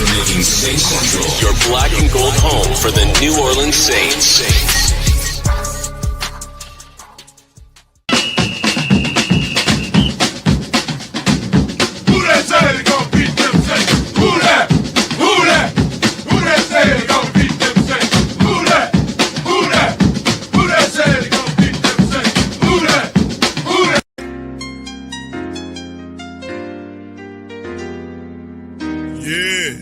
for making Saints Central your black and gold home for the New Orleans Saints. Who that say they gonna beat them Saints? Who that? Who that? Who that say they gonna beat them Saints? Who that? Who that? Who that say they gonna beat them Saints? Who that? Who that? Yeah.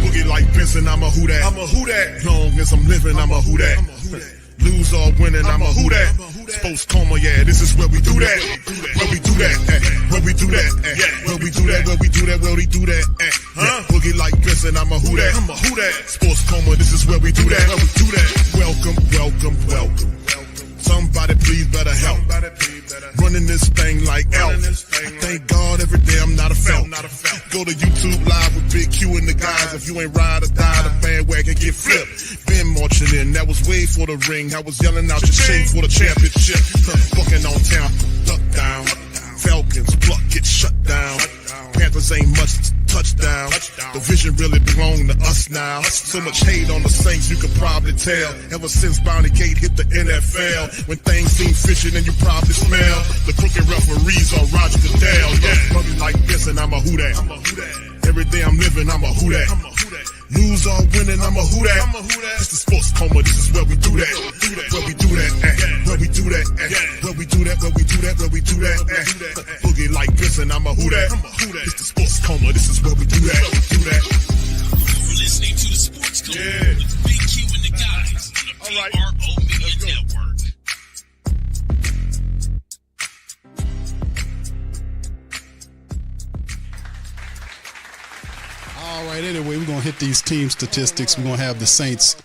Boogie like Benson, I'm a who that. I'm a who that. Long as I'm living, I'm a who that. Lose or winning, I'm a who that. Sports coma, yeah, this is where we do that. Where we do that, where we do that, where we do that, where we do that, where we do that. Boogie like Benson, I'm a who that. I'm a who that. Sports coma, this is where we do that. Where we do that. Welcome, welcome, welcome. Somebody please better help. Running this thing like elf. Thank God every day I'm not a felt. Go to YouTube live with Big Q and the guys. If you ain't ride or die, the bandwagon get flipped. Been marching in, that was way for the ring. I was yelling out your shame for the championship. Bucking on town, duck down. Falcons, pluck, get shut down. Panthers ain't much touchdown. The vision really belong to us now. So much hate on the Saints, you can probably tell. Ever since Bounty Gate hit the NFL, when things seem fishy, then you probably smell the crooked referees on Roger Goodell. Yeah, probably like this, and I'm a who that. Every day I'm living, I'm a who that. Lose or winning, I'm a who that. This is sports coma, this is where we do that. Where we do that, where we do that, where we do that, where we do that, where we do that. Boogie like this, and I'm a who that. This is sports coma, this is where we do that. You're listening to the Sports Coma with Big Q and the guys on the PRO Media Network. All right, anyway, we're going to hit these team statistics. We're going to have the Saints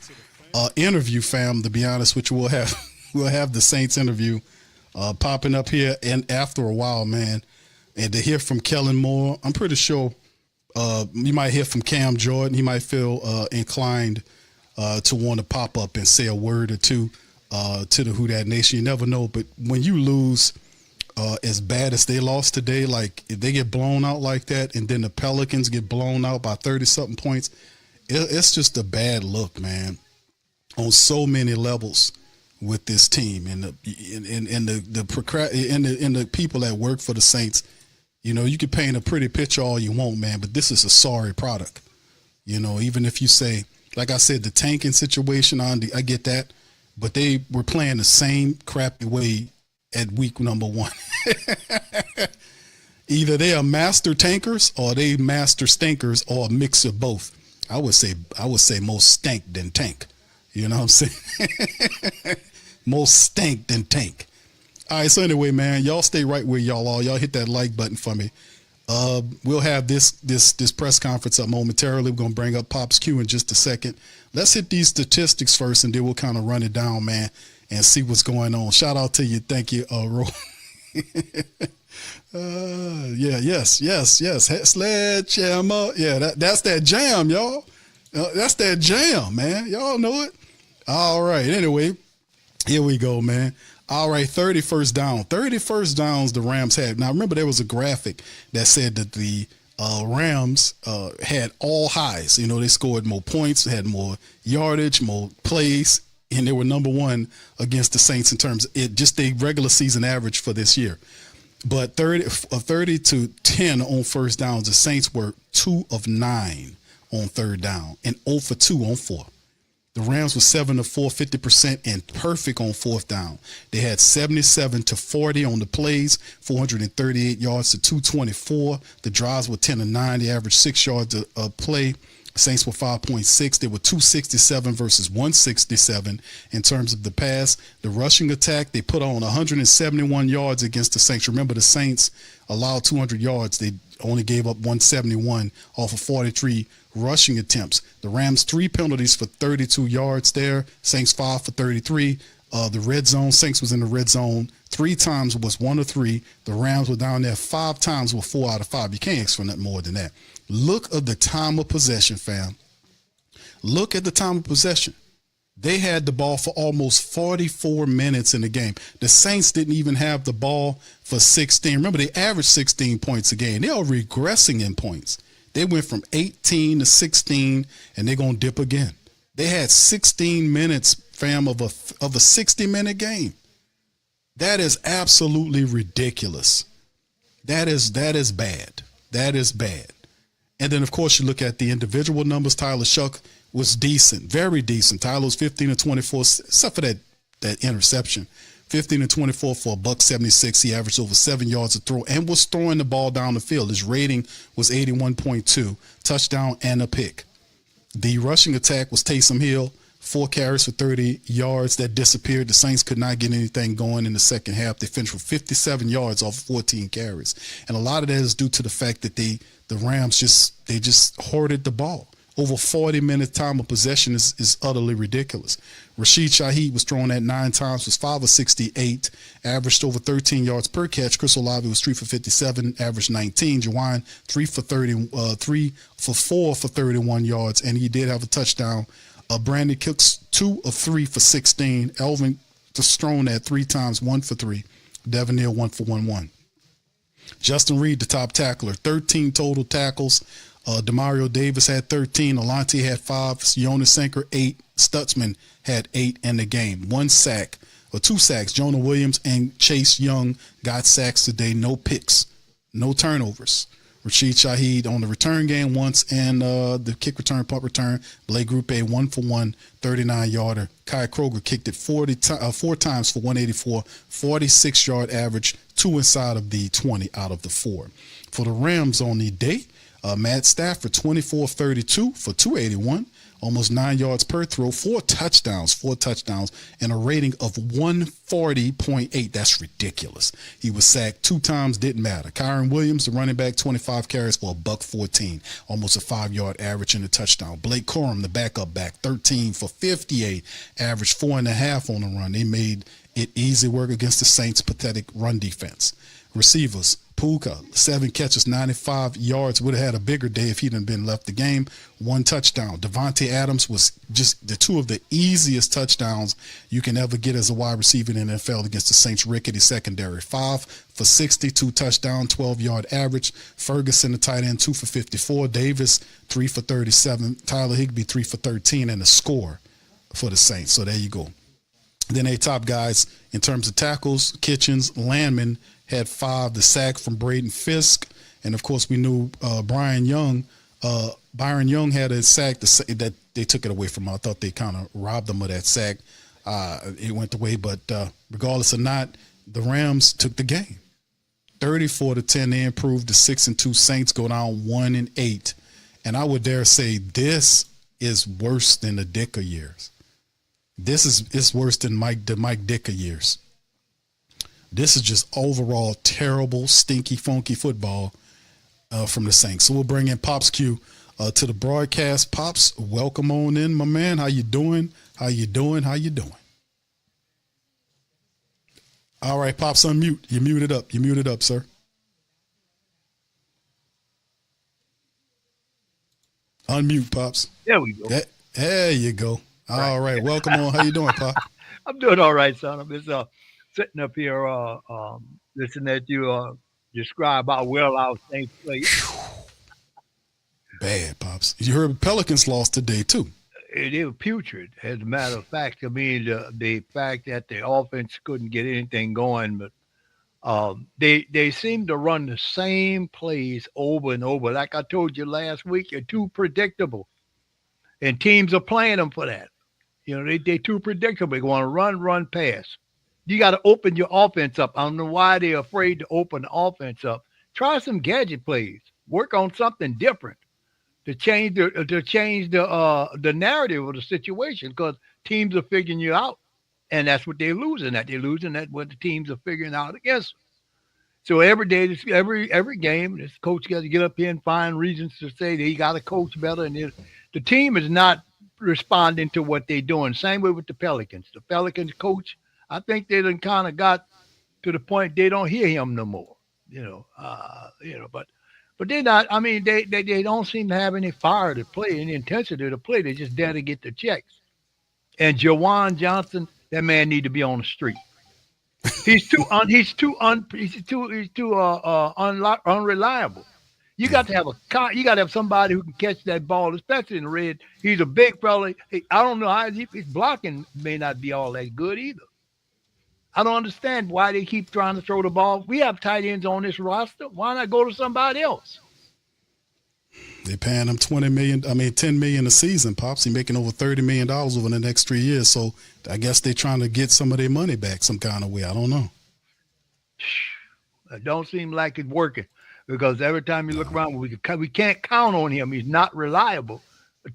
interview, fam. To be honest with you, we'll have the Saints interview popping up here and after a while, man. And to hear from Kellen Moore, I'm pretty sure you might hear from Cam Jordan. He might feel inclined to want to pop up and say a word or two to the Who Dat Nation. You never know, but when you lose as bad as they lost today, like if they get blown out like that and then the Pelicans get blown out by 30-something points, it's just a bad look, man, on so many levels with this team and the people that work for the Saints. You know, you can paint a pretty picture all you want, man, but this is a sorry product. You know, even if you say, like I said, the tanking situation, I get that, but they were playing the same crappy way at week number 1. Either they are master tankers or they master stinkers or a mix of both. I would say more stink than tank. You know what I'm saying? More stink than tank. All right, so anyway, man, y'all stay right where y'all are. Y'all hit that like button for me. We'll have this press conference up momentarily. We're going to bring up Pops Q in just a second. Let's hit these statistics first, and then we'll kind of run it down, man, and see what's going on. Shout out to you. Thank you, Ro. Yes. Sledgehammer. Yeah, that's that jam, y'all. That's that jam, man. Y'all know it. All right. Anyway, here we go, man. All right, 31st down. 31st downs the Rams had. Now, remember, there was a graphic that said that the Rams had all highs. You know, they scored more points, had more yardage, more plays, and they were number one against the Saints in terms of it, just a regular season average for this year. But 30 to 10 on first downs, the Saints were 2 of 9 on third down and 0 for 2 on 4. The Rams were 7 of 4, 50% and perfect on fourth down. They had 77 to 40 on the plays, 438 yards to 224. The drives were 10 of 9. They averaged 6 yards a play. Saints were 5.6. They were 267 versus 167 in terms of the pass. The rushing attack, they put on 171 yards against the Saints. Remember, the Saints allowed 200 yards. They only gave up 171 off of 43 rushing attempts. The Rams 3 penalties for 32 yards there. Saints 5 for 33. The red zone, Saints was in the red zone 3 times, was 1 of 3. The Rams were down there 5 times, with 4 out of 5. You can't ask for nothing more than that. Look at the time of possession, fam. Look at the time of possession. They had the ball for almost 44 minutes in the game. The Saints didn't even have the ball for 16. Remember, they averaged 16 points a game. They are regressing in points. They went from 18 to 16, and they're going to dip again. They had 16 minutes, fam, of a 60-minute game. That is absolutely ridiculous. That is bad. That is bad. And then, of course, you look at the individual numbers. Tyler Shough was decent, very decent. Tyler was 15 and 24, except for that interception. 15 and 24 for $176. He averaged over 7 yards a throw and was throwing the ball down the field. His rating was 81.2, touchdown and a pick. The rushing attack was Taysom Hill, 4 carries for 30 yards that disappeared. The Saints could not get anything going in the second half. They finished with 57 yards off 14 carries. And a lot of that is due to the fact that the Rams just hoarded the ball. Over 40 minutes time of possession is utterly ridiculous. Rashid Shaheed was thrown at 9 times, was 5 of 68, averaged over 13 yards per catch. Chris Olave was 3 for 57, averaged 19. Jawine 3 for 4 for 31 yards, and he did have a touchdown. Brandon Cooks 2 of 3 for 16. Elvin was thrown at 3 times, 1 for 3. Devin Neal 1 for 1. Justin Reed, the top tackler, 13 total tackles. Demario Davis had 13. Alante had 5. Jonas Sanker 8. Stutzman had 8 in the game. 2 sacks. Jonah Williams and Chase Young got sacks today. No picks, no turnovers. Rashid Shaheed on the return game once, and the kick return, punt return. Blake Grupe 1 for 1, 39-yarder. Kai Kroger kicked it 4 times for 184, 46-yard average, 2 inside of the 20 out of the 4. For the Rams on the day, Matt Stafford 24 of 32 for 281, almost 9 yards per throw, 4 touchdowns, and a rating of 140.8. That's ridiculous. He was sacked 2 times, didn't matter. Kyron Williams, the running back, 25 carries for $114, almost a 5-yard average and a touchdown. Blake Corum, the backup back, 13 for 58, averaged 4.5 on the run. They made it easy work against the Saints' pathetic run defense. Receivers, Puka, 7 catches, 95 yards. Would have had a bigger day if he hadn't been left the game. 1 touchdown. Devontae Adams was just the 2 of the easiest touchdowns you can ever get as a wide receiver in the NFL against the Saints' rickety secondary. 5 for 62 touchdown, 12-yard average. Ferguson, the tight end, 2 for 54. Davis, 3 for 37. Tyler Higbee, 3 for 13, and a score for the Saints. So there you go. Then they top guys in terms of tackles, Kitchens, Landman had 5, the sack from Braden Fisk. And, of course, we knew Byron Young had a sack that they took it away from him. I thought they kind of robbed him of that sack. It went away, but regardless or not, the Rams took the game. 34-10, they improved. The 6-2 Saints go down 1-8. And I would dare say this is worse than the Dicker years. It's worse than the Mike Dicker years. This is just overall terrible, stinky, funky football from the Saints. So we'll bring in Pops Q to the broadcast. Pops, welcome on in, my man. How you doing? How you doing? All right, Pops, unmute. You muted up, sir. Unmute, Pops. There we go. There you go. All right. Welcome on. How you doing, Pop? I'm doing all right, son. I'm just sitting up here listening at you describe how well our Saints played. Bad, Pops. You heard the Pelicans lost today, too. It was putrid, as a matter of fact. I mean, the fact that the offense couldn't get anything going, but they seem to run the same plays over and over. Like I told you last week, they're too predictable. And teams are playing them for that. You know, they're too predictable. They want to run, pass. You got to open your offense up. I don't know why they're afraid to open the offense up. Try some gadget plays. Work on something different to change the narrative of the situation, because teams are figuring you out, and that's what they're losing at. They're losing at what the teams are figuring out against them. So every day, every game, this coach got to get up here and find reasons to say that he got to coach better, and the team is not responding to what they're doing. Same way with the Pelicans. The Pelicans coach, I think they done kind of got to the point they don't hear him no more. But they're not. I mean, they don't seem to have any fire to play, any intensity to play. They're just there to get the checks. And Jawan Johnson, that man need to be on the street. He's too unreliable. Yeah. You got to have somebody who can catch that ball, especially in the red. He's a big fella. I don't know how his blocking may not be all that good either. I don't understand why they keep trying to throw the ball. We have tight ends on this roster. Why not go to somebody else? They paying him $10 million a season, Pops. He making over $30 million over the next 3 years. So I guess they're trying to get some of their money back some kind of way. I don't know. It don't seem like it's working because every time you look around, we can't count on him. He's not reliable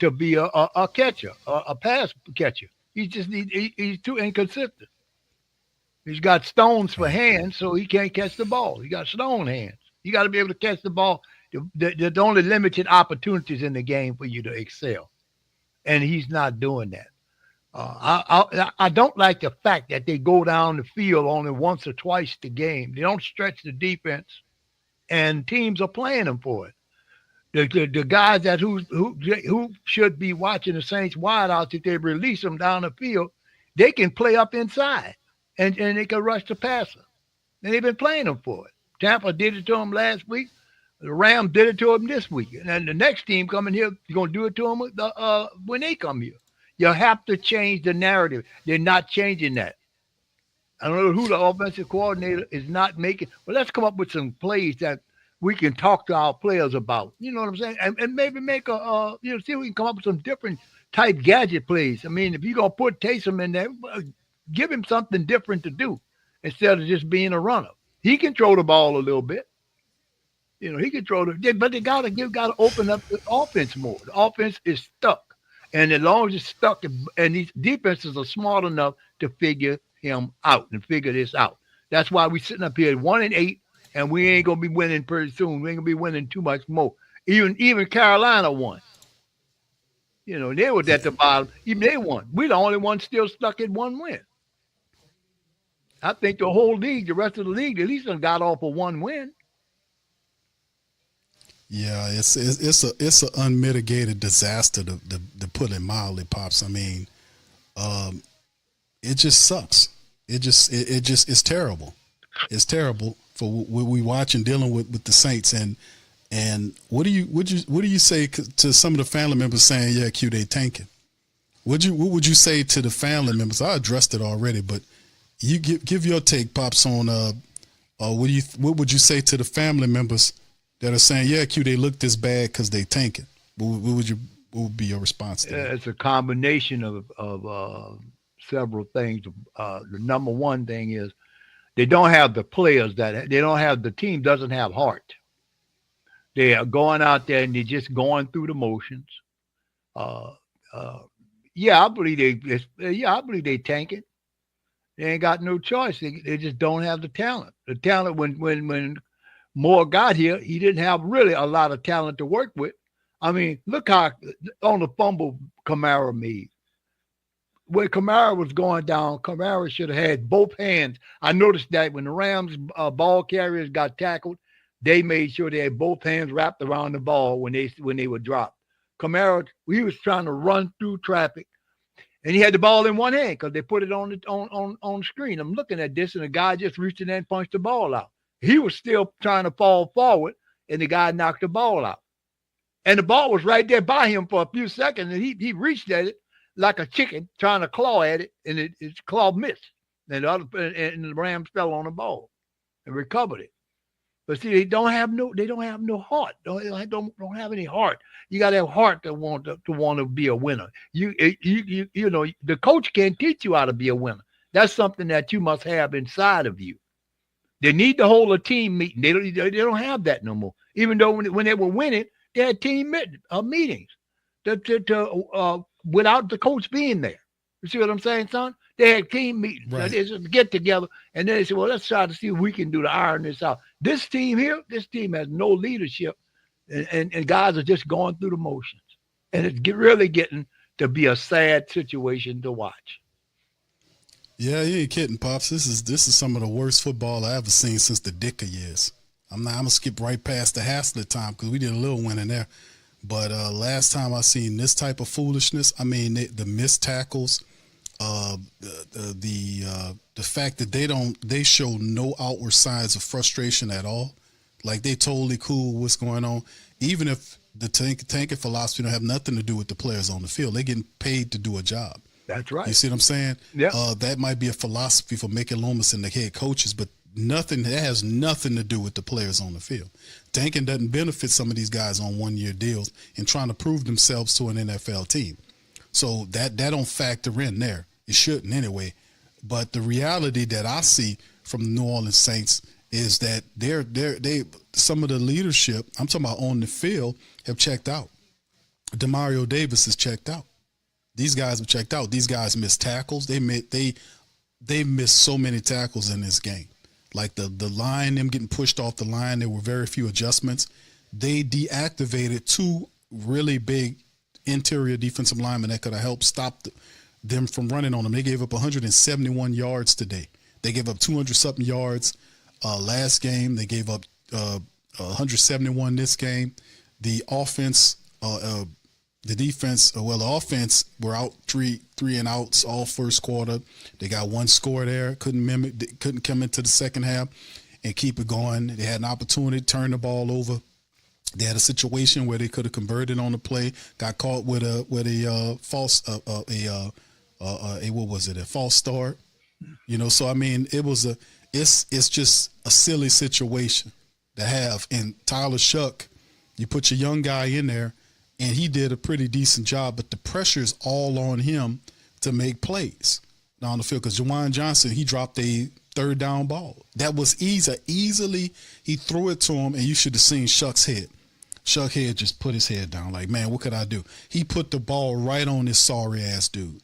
to be a catcher, a pass catcher. He's too inconsistent. He's got stones for hands, so he can't catch the ball. He got stone hands. You got to be able to catch the ball. There's only limited opportunities in the game for you to excel, and he's not doing that. I don't like the fact that they go down the field only once or twice the game. They don't stretch the defense, and teams are playing them for it. The guys who should be watching the Saints wideouts, if they release them down the field, they can play up inside, and they can rush the passer. And they've been playing them for it. Tampa did it to them last week. The Rams did it to them this week. And then the next team coming here, you're going to do it to them when they come here. You have to change the narrative. They're not changing that. I don't know who the offensive coordinator is not making. But let's come up with some plays that we can talk to our players about. You know what I'm saying? And maybe make see if we can come up with some different type gadget plays. I mean, if you're going to put Taysom in there, give him something different to do instead of just being a runner. He can throw the ball a little bit. He can throw but they got to open up the offense more. The offense is stuck. And as long as it's stuck, and these defenses are smart enough to figure him out and figure this out. That's why we're sitting up here at 1-8, and we ain't gonna be winning pretty soon. We ain't gonna be winning too much more. Even Carolina won. They were at the bottom. Even they won. We're the only ones still stuck at one win. I think the whole league, the rest of the league, at least got off of one win. Yeah, it's an unmitigated disaster to put it mildly, Pops. I mean, it just sucks. It's terrible. It's terrible for what we watch and dealing with the Saints. And what do you say to some of the family members saying, yeah, Q, they tanking? What would you say to the family members? I addressed it already, but you give your take, Pops, on what would you say to the family members that are saying, yeah, Q, they look this bad because they tanking? What would be your response to that? It's a combination of several things. The number one thing is they don't have the players the team doesn't have heart. They are going out there and they're just going through the motions. I believe they tanking. They ain't got no choice. They just don't have the talent. The talent when Moore got here, he didn't have really a lot of talent to work with. I mean, look how on the fumble Kamara made. When Kamara was going down, Kamara should have had both hands. I noticed that when the Rams ball carriers got tackled, they made sure they had both hands wrapped around the ball when they were dropped. Kamara, he was trying to run through traffic, and he had the ball in one hand because they put it on screen. I'm looking at this, and the guy just reached in there and punched the ball out. He was still trying to fall forward, and the guy knocked the ball out. And the ball was right there by him for a few seconds, and he reached at it like a chicken trying to claw at it, and his claw missed. And the Rams fell on the ball and recovered it. But see, they don't have no heart. They don't have any heart. You got to have heart to want to be a winner. The coach can't teach you how to be a winner. That's something that you must have inside of you. They need to hold a team meeting. They don't have that no more. Even though when they were winning, they had team meetings without the coach being there. You see what I'm saying, son? They had team meetings. Right. They just get together, and then they said, well, let's try to see if we can do to iron this out. This team has no leadership, and guys are just going through the motions. And it's really getting to be a sad situation to watch. Yeah, you ain't kidding, Pops. This is some of the worst football I ever seen since the Dicker years. I'm gonna skip right past the Haslett time because we did a little win in there. But last time I seen this type of foolishness, I mean the missed tackles, The fact that they show no outward signs of frustration at all, like they totally cool with what's going on. Even if the tanking philosophy don't have nothing to do with the players on the field, they're getting paid to do a job. That's right. You see what I'm saying? Yeah. That might be a philosophy for Mickey Loomis and the head coaches, but that has nothing to do with the players on the field. Tanking doesn't benefit some of these guys on 1-year deals and trying to prove themselves to an NFL team. So that don't factor in there. It shouldn't anyway. But the reality that I see from the New Orleans Saints is that they some of the leadership, I'm talking about on the field, have checked out. Demario Davis has checked out. These guys have checked out. These guys missed tackles. They missed so many tackles in this game. Like the line, them getting pushed off the line, there were very few adjustments. They deactivated 2 really big interior defensive linemen that could have helped stop them from running on them. They gave up 171 yards today. They gave up 200-something yards last game. They gave up 171 this game. The offense, the offense were out three and outs all first quarter. They got 1 score there. Couldn't come into the second half and keep it going. They had an opportunity to turn the ball over. They had a situation where they could have converted on the play. Got caught with a false a false start. So I mean, it's just a silly situation to have. And Tyler Shough, you put your young guy in there, and he did a pretty decent job, but the pressure is all on him to make plays down the field because Juwan Johnson, he dropped a 3rd down ball. That was easily he threw it to him, and you should have seen Shough's head. Shough head just put his head down like, man, what could I do? He put the ball right on this sorry-ass dude.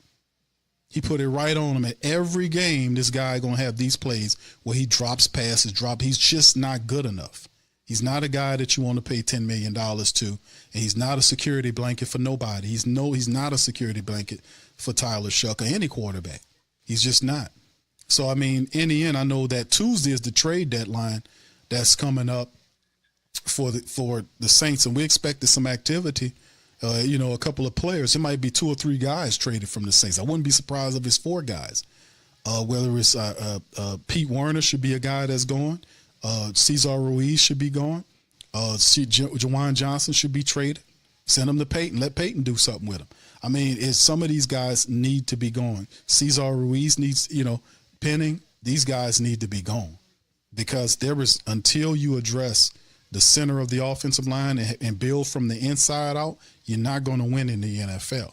He put it right on him. At every game, this guy going to have these plays where he drops passes, he's just not good enough. He's not a guy that you want to pay $10 million to, and he's not a security blanket for nobody. He's not a security blanket for Tyler Shough or any quarterback. He's just not. So, I mean, in the end, I know that Tuesday is the trade deadline that's coming up for the Saints, and we expected some activity. A couple of players. It might be 2 or 3 guys traded from the Saints. I wouldn't be surprised if it's 4 guys. Whether it's Pete Werner should be a guy that's going. Cesar Ruiz should be gone. Juwan Johnson should be traded. Send him to Peyton. Let Peyton do something with him. I mean, some of these guys need to be gone. Cesar Ruiz needs, Penning. These guys need to be gone because until you address the center of the offensive line and build from the inside out, you're not going to win in the NFL.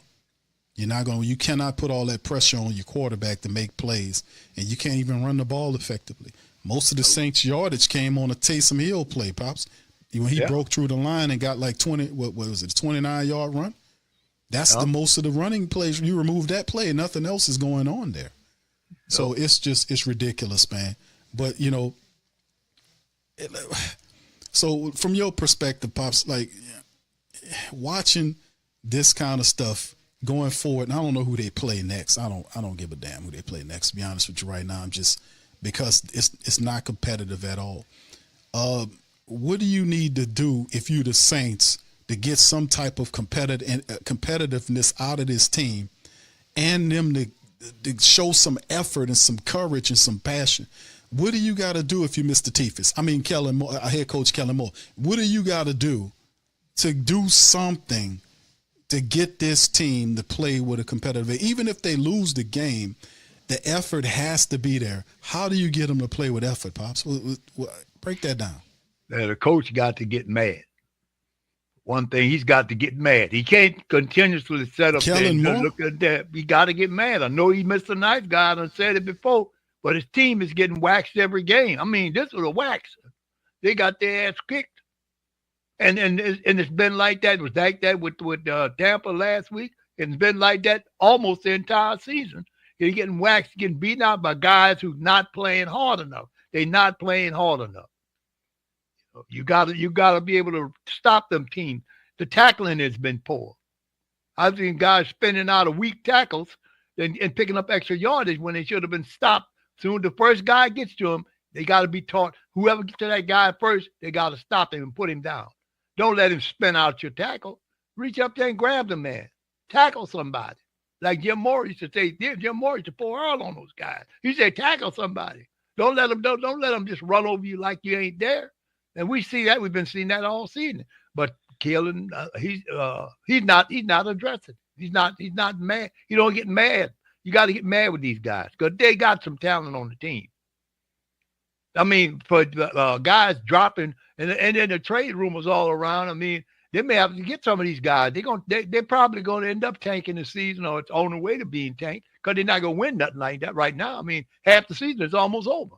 You cannot put all that pressure on your quarterback to make plays, and you can't even run the ball effectively. Most of the Saints' yardage came on a Taysom Hill play, Pops. When he broke through the line and got like 29-yard run. That's the most of the running plays. You remove that play, nothing else is going on there. So it's ridiculous, man. But, so from your perspective, Pops, like watching this kind of stuff going forward, and I don't know who they play next. I don't give a damn who they play next, to be honest with you right now. I'm just because it's not competitive at all. What do you need to do if you're the Saints to get some type of competitiveness out of this team and them to show some effort and some courage and some passion? What do you got to do if you Mr. Tifus? I mean, Kellen Moore, head coach Kellen Moore. What do you got to do to do something to get this team to play with a competitive? Even if they lose the game, the effort has to be there. How do you get them to play with effort, Pops? Break that down. The coach got to get mad. One thing, he's got to get mad. He can't continuously set up Kellen there Moore? and look at that. He got to get mad. I know he missed a night guy. I said it before, but his team is getting waxed every game. I mean, this was a wax. They got their ass kicked. And it's been like that. It was like that with Tampa last week. It's been like that almost the entire season. You're getting waxed, getting beaten out by guys who's not playing hard enough. They're not playing hard enough. You gotta be able to stop them teams. The tackling has been poor. I've seen guys spinning out of weak tackles and picking up extra yardage when they should have been stopped. Soon the first guy gets to him, they got to be taught. Whoever gets to that guy first, they got to stop him and put him down. Don't let him spin out your tackle. Reach up there and grab the man. Tackle somebody. Like Jim Moore used to say, Jim Moore used to pour oil on those guys. He said, tackle somebody. Don't let them just run over you like you ain't there. And we see that. We've been seeing that all season. But Kellen, he's not addressing. He's not mad. You don't get mad. You got to get mad with these guys because they got some talent on the team. I mean, for guys dropping, and then the trade rumors all around. I mean, they may have to get some of these guys. They're probably going to end up tanking the season, or it's on the way to being tanked because they're not going to win nothing like that right now. I mean, half the season is almost over.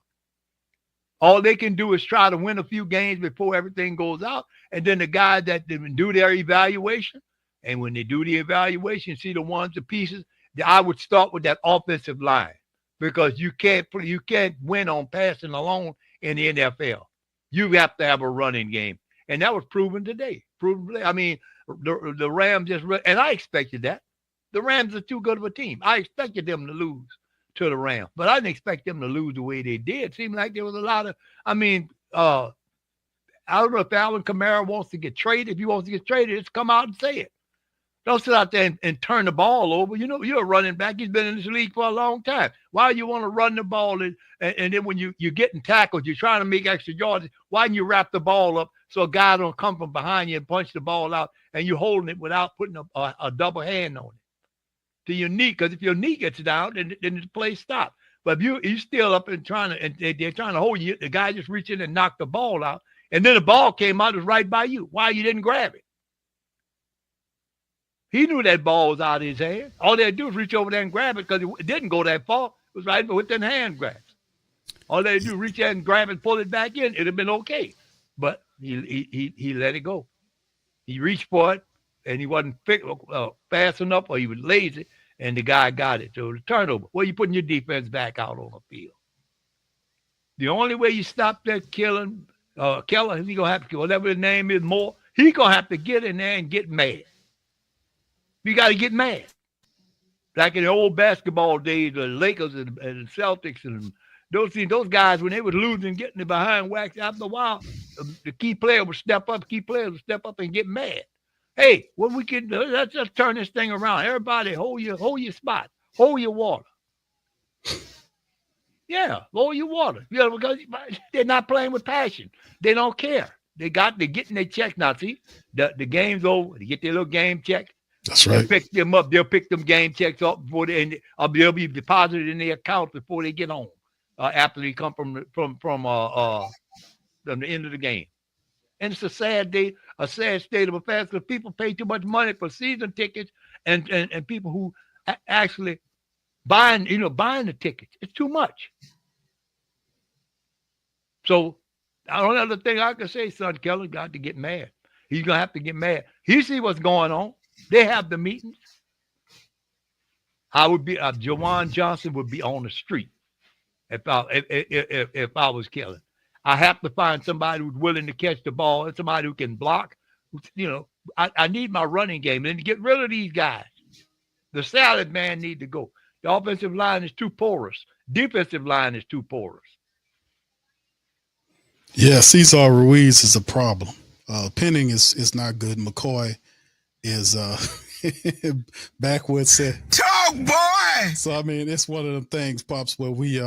All they can do is try to win a few games before everything goes out, and then the guys that do their evaluation, and when they do the evaluation, see the pieces. I would start with that offensive line because you can't win on passing alone in the NFL. You have to have a running game, and that was proven today. I mean, the Rams and I expected that. The Rams are too good of a team. I expected them to lose to the Rams, but I didn't expect them to lose the way they did. It seemed like there was a lot of. I mean, I don't know if Alvin Kamara wants to get traded. If he wants to get traded, just come out and say it. Don't sit out there and turn the ball over. You know, you're a running back. He's been in this league for a long time. Why do you want to run the ball? And then when you're getting tackled, you're trying to make extra yards. Why don't you wrap the ball up so a guy don't come from behind you and punch the ball out and you're holding it without putting a double hand on it to your knee? Because if your knee gets down, then the play stops. But if you're still up and they're trying to hold you, the guy just reached in and knocked the ball out. And then the ball came out, it was right by you. Why you didn't grab it? He knew that ball was out of his hand. All they had to do was reach over there and grab it because it didn't go that far. It was right within hand grabs. All they had to do was reach out and grab it, pull it back in. It'd have been okay. But he let it go. He reached for it, and he wasn't fast enough, or he was lazy, and the guy got it. So the turnover. Well, you putting your defense back out on the field. The only way you stop that Kellen, he's going to have to, whatever his name is, Moore, he's going to have to get in there and get mad. You got to get mad. Like in the old basketball days, the Lakers and the Celtics and those guys, when they was losing, getting it behind wax, after a while, the key player would step up, and get mad. Hey, what we can do, let's just turn this thing around. Everybody hold your spot. Hold your water. Yeah, hold your water. Yeah, because they're not playing with passion. They don't care. They're getting their check now. See, the game's over. They get their little game check. That's right. They'll pick them up. They'll pick them game checks up before they'll be deposited in their account before they get home. After they come from the end of the game, and it's a sad state of affairs because people pay too much money for season tickets and people who actually buying the tickets. It's too much. So the only other thing I can say, son, Kellen got to get mad. He's gonna have to get mad. He see what's going on. They have the meetings. I would be Jawan Johnson would be on the street if I was Kellen. I have to find somebody who's willing to catch the ball and somebody who can block. I need my running game and get rid of these guys. The salad man need to go. The offensive line is too porous. Defensive line is too porous. Yeah, Cesar Ruiz is a problem. Penning is not good. McCoy is backwoods said Talk, boy. So I mean it's one of them things, Pops, where we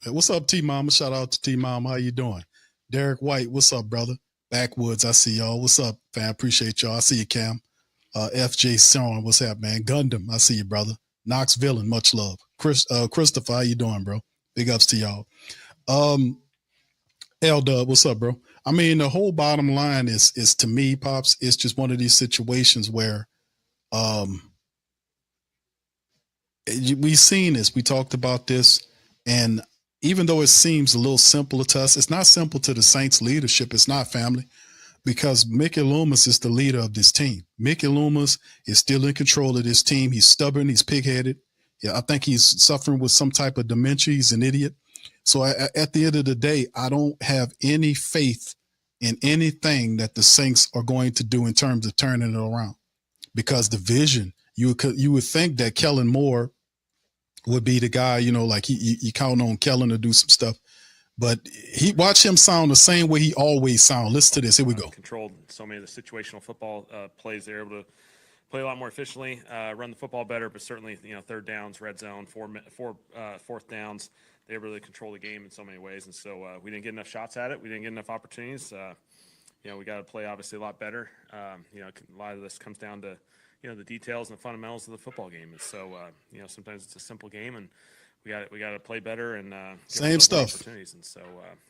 what's up, T Mama? Shout out to T Mama. How you doing? Derek White, what's up, brother? Backwoods, I see y'all. What's up, fam? Appreciate y'all. I see you, Cam. FJ Sean, what's up, man? Gundam, I see you, brother. Knox Villain, much love. Christopher, how you doing, bro? Big ups to y'all. L Dub, what's up, bro? I mean, the whole bottom line is to me, Pops, it's just one of these situations where we've seen this. We talked about this. And even though it seems a little simple to us, it's not simple to the Saints leadership. It's not, family, because Mickey Loomis is the leader of this team. Mickey Loomis is still in control of this team. He's stubborn. He's pig-headed. Yeah, I think he's suffering with some type of dementia. He's an idiot. So at the end of the day, I don't have any faith in anything that the Saints are going to do in terms of turning it around, because the vision, you would think that Kellen Moore would be the guy, like you count on Kellen to do some stuff, but watch him sound the same way he always sound. Listen to this. Here we go. Controlled so many of the situational football plays they're able to play a lot more efficiently, run the football better, but certainly, third downs, red zone, fourth downs, they really control the game in so many ways. And so we didn't get enough shots at it. We didn't get enough opportunities. We got to play obviously a lot better. A lot of this comes down to, the details and the fundamentals of the football game. And so, sometimes it's a simple game, and we got to play better and Same stuff. opportunities. And so,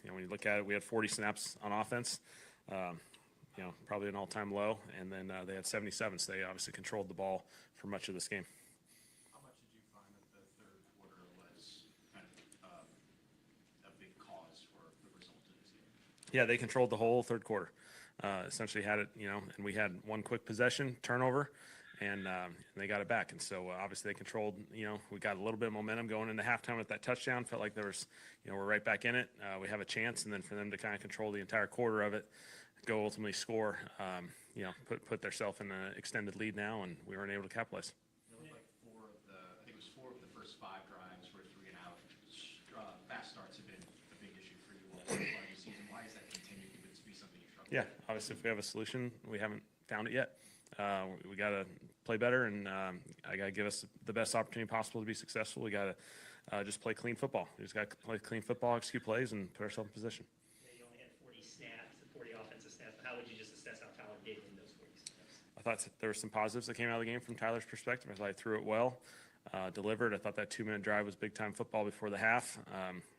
when you look at it, we had 40 snaps on offense. Probably an all-time low, and then they had 77, so they obviously controlled the ball for much of this game. How much did you find that the third quarter was kind of a big cause for the result of this game? Yeah, they controlled the whole third quarter. Essentially had it, and we had one quick possession, turnover, and they got it back. And so obviously they controlled, we got a little bit of momentum going into halftime with that touchdown. Felt like there was, we're right back in it. We have a chance, and then for them to kind of control the entire quarter of it, go ultimately score, put themselves in an extended lead now, and we weren't able to capitalize. It looked like I think it was 4 of the first 5 drives were 3 and out. Fast starts have been a big issue for you all so far this season. Why has that continued to be something you struggle with? Yeah, obviously if we have a solution, we haven't found it yet. We got to play better, and I got to give us the best opportunity possible to be successful. We got to just play clean football. We just got to play clean football, execute plays, and put ourselves in position. You only had 40 snaps, 40 offensive snaps. How would you just assess how Tyler did in those 40 snaps? I thought there were some positives that came out of the game from Tyler's perspective. I thought he threw it well, delivered. I thought that 2-minute drive was big-time football before the half.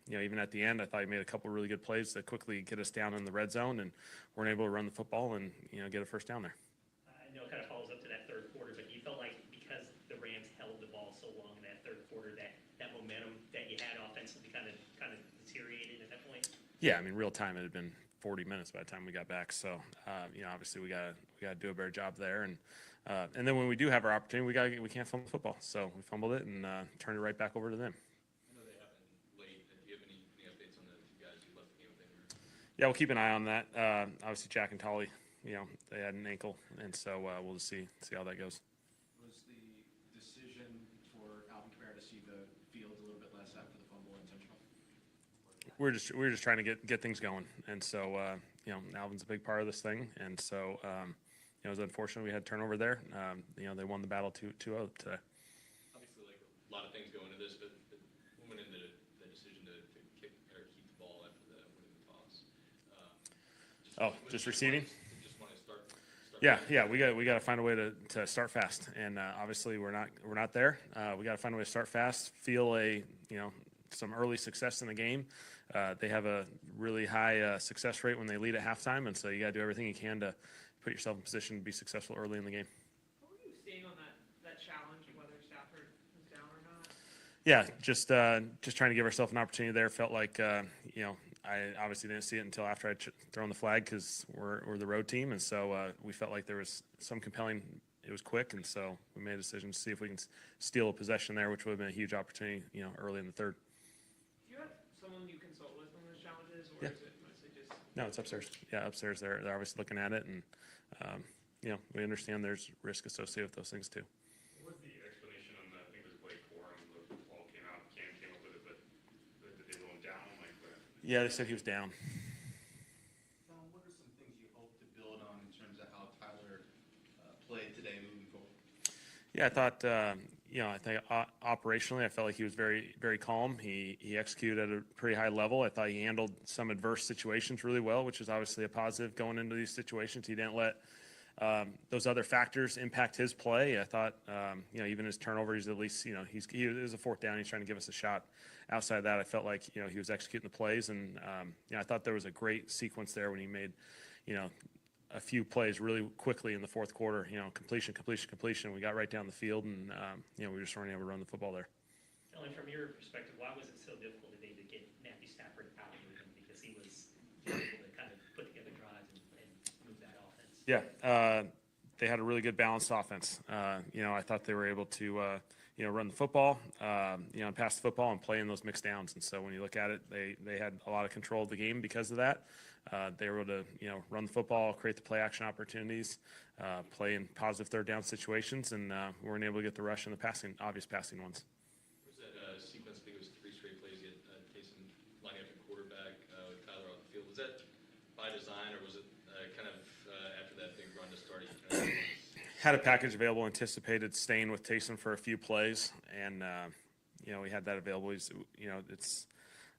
Even at the end, I thought he made a couple really good plays to quickly get us down in the red zone, and weren't able to run the football and, get a first down there. I know it kind of follows up to that third quarter, but you felt like because the Rams held the ball so long in that third quarter, that momentum that you had offensively kind of deteriorated at that point? Yeah, I mean, real time, it had been 40 minutes by the time we got back. So, obviously we got to do a better job there. And then when we do have our opportunity, we can't fumble the football. So we fumbled it and turned it right back over to them. I know they happened late. Do you have any updates on the 2 guys who left the game with injury? Yeah, we'll keep an eye on that. Obviously, Jack and Tolly, they had an ankle, and so we'll just see how that goes. Was the decision for Alvin Kamara to see the field a little bit less after the fumble intentional? We're just trying to get things going, and so Alvin's a big part of this thing, and so it was unfortunate we had turnover there. They won the battle 2-0 today. Obviously, like a lot of things go into this, but what went into the decision to kick or keep the ball after the winning the toss? Just receiving. Just want to start. Yeah, we got to find a way to start fast, and obviously we're not there. We got to find a way to start fast, feel some early success in the game. They have a really high success rate when they lead at halftime, and so you got to do everything you can to put yourself in position to be successful early in the game. What were you seeing on that challenge, whether Stafford was down or not? Yeah, just trying to give ourselves an opportunity there. Felt like I obviously didn't see it until after I'd thrown the flag because we're the road team, and so we felt like there was some compelling. It was quick, and so we made a decision to see if we can steal a possession there, which would have been a huge opportunity, early in the third. Do you have someone you consult with on those challenges, or Yeah. is it mostly just? No, it's upstairs. Yeah, upstairs. They're obviously looking at it, and we understand there's risk associated with those things too. What was the explanation on the, I think it was Blake Corum, the ball came out, Cam came up with it, but did they roll him down? Like, Yeah, they said he was down. Tom, what are some things you hope to build on in terms of how Tyler played today moving forward? Yeah, I thought, I think operationally, I felt like he was very, very calm. He executed at a pretty high level. I thought he handled some adverse situations really well, which is obviously a positive going into these situations. He didn't let those other factors impact his play. I thought, even his turnover, he's at least, he was a fourth down. He's trying to give us a shot. Outside of that, I felt like, he was executing the plays. And, I thought there was a great sequence there when he made, a few plays really quickly in the fourth quarter, completion. We got right down the field, and, we just weren't able to run the football there. Kellen, from your perspective, why was it so difficult today to get Matthew Stafford out of him? Because he was able to kind of put together drives and move that offense. Yeah, they had a really good balanced offense. I thought they were able to, run the football, and pass the football and play in those mixed downs. And so when you look at it, they had a lot of control of the game because of that. They were able to, run the football, create the play action opportunities, play in positive third down situations, and we weren't able to get the rush and the obvious passing ones. Was that sequence? I think it was 3 straight plays. You had Taysom lining up at quarterback with Tyler on the field. Was that by design, or was it kind of after that big run to start? had a package available, anticipated staying with Taysom for a few plays, and we had that available. He's, it's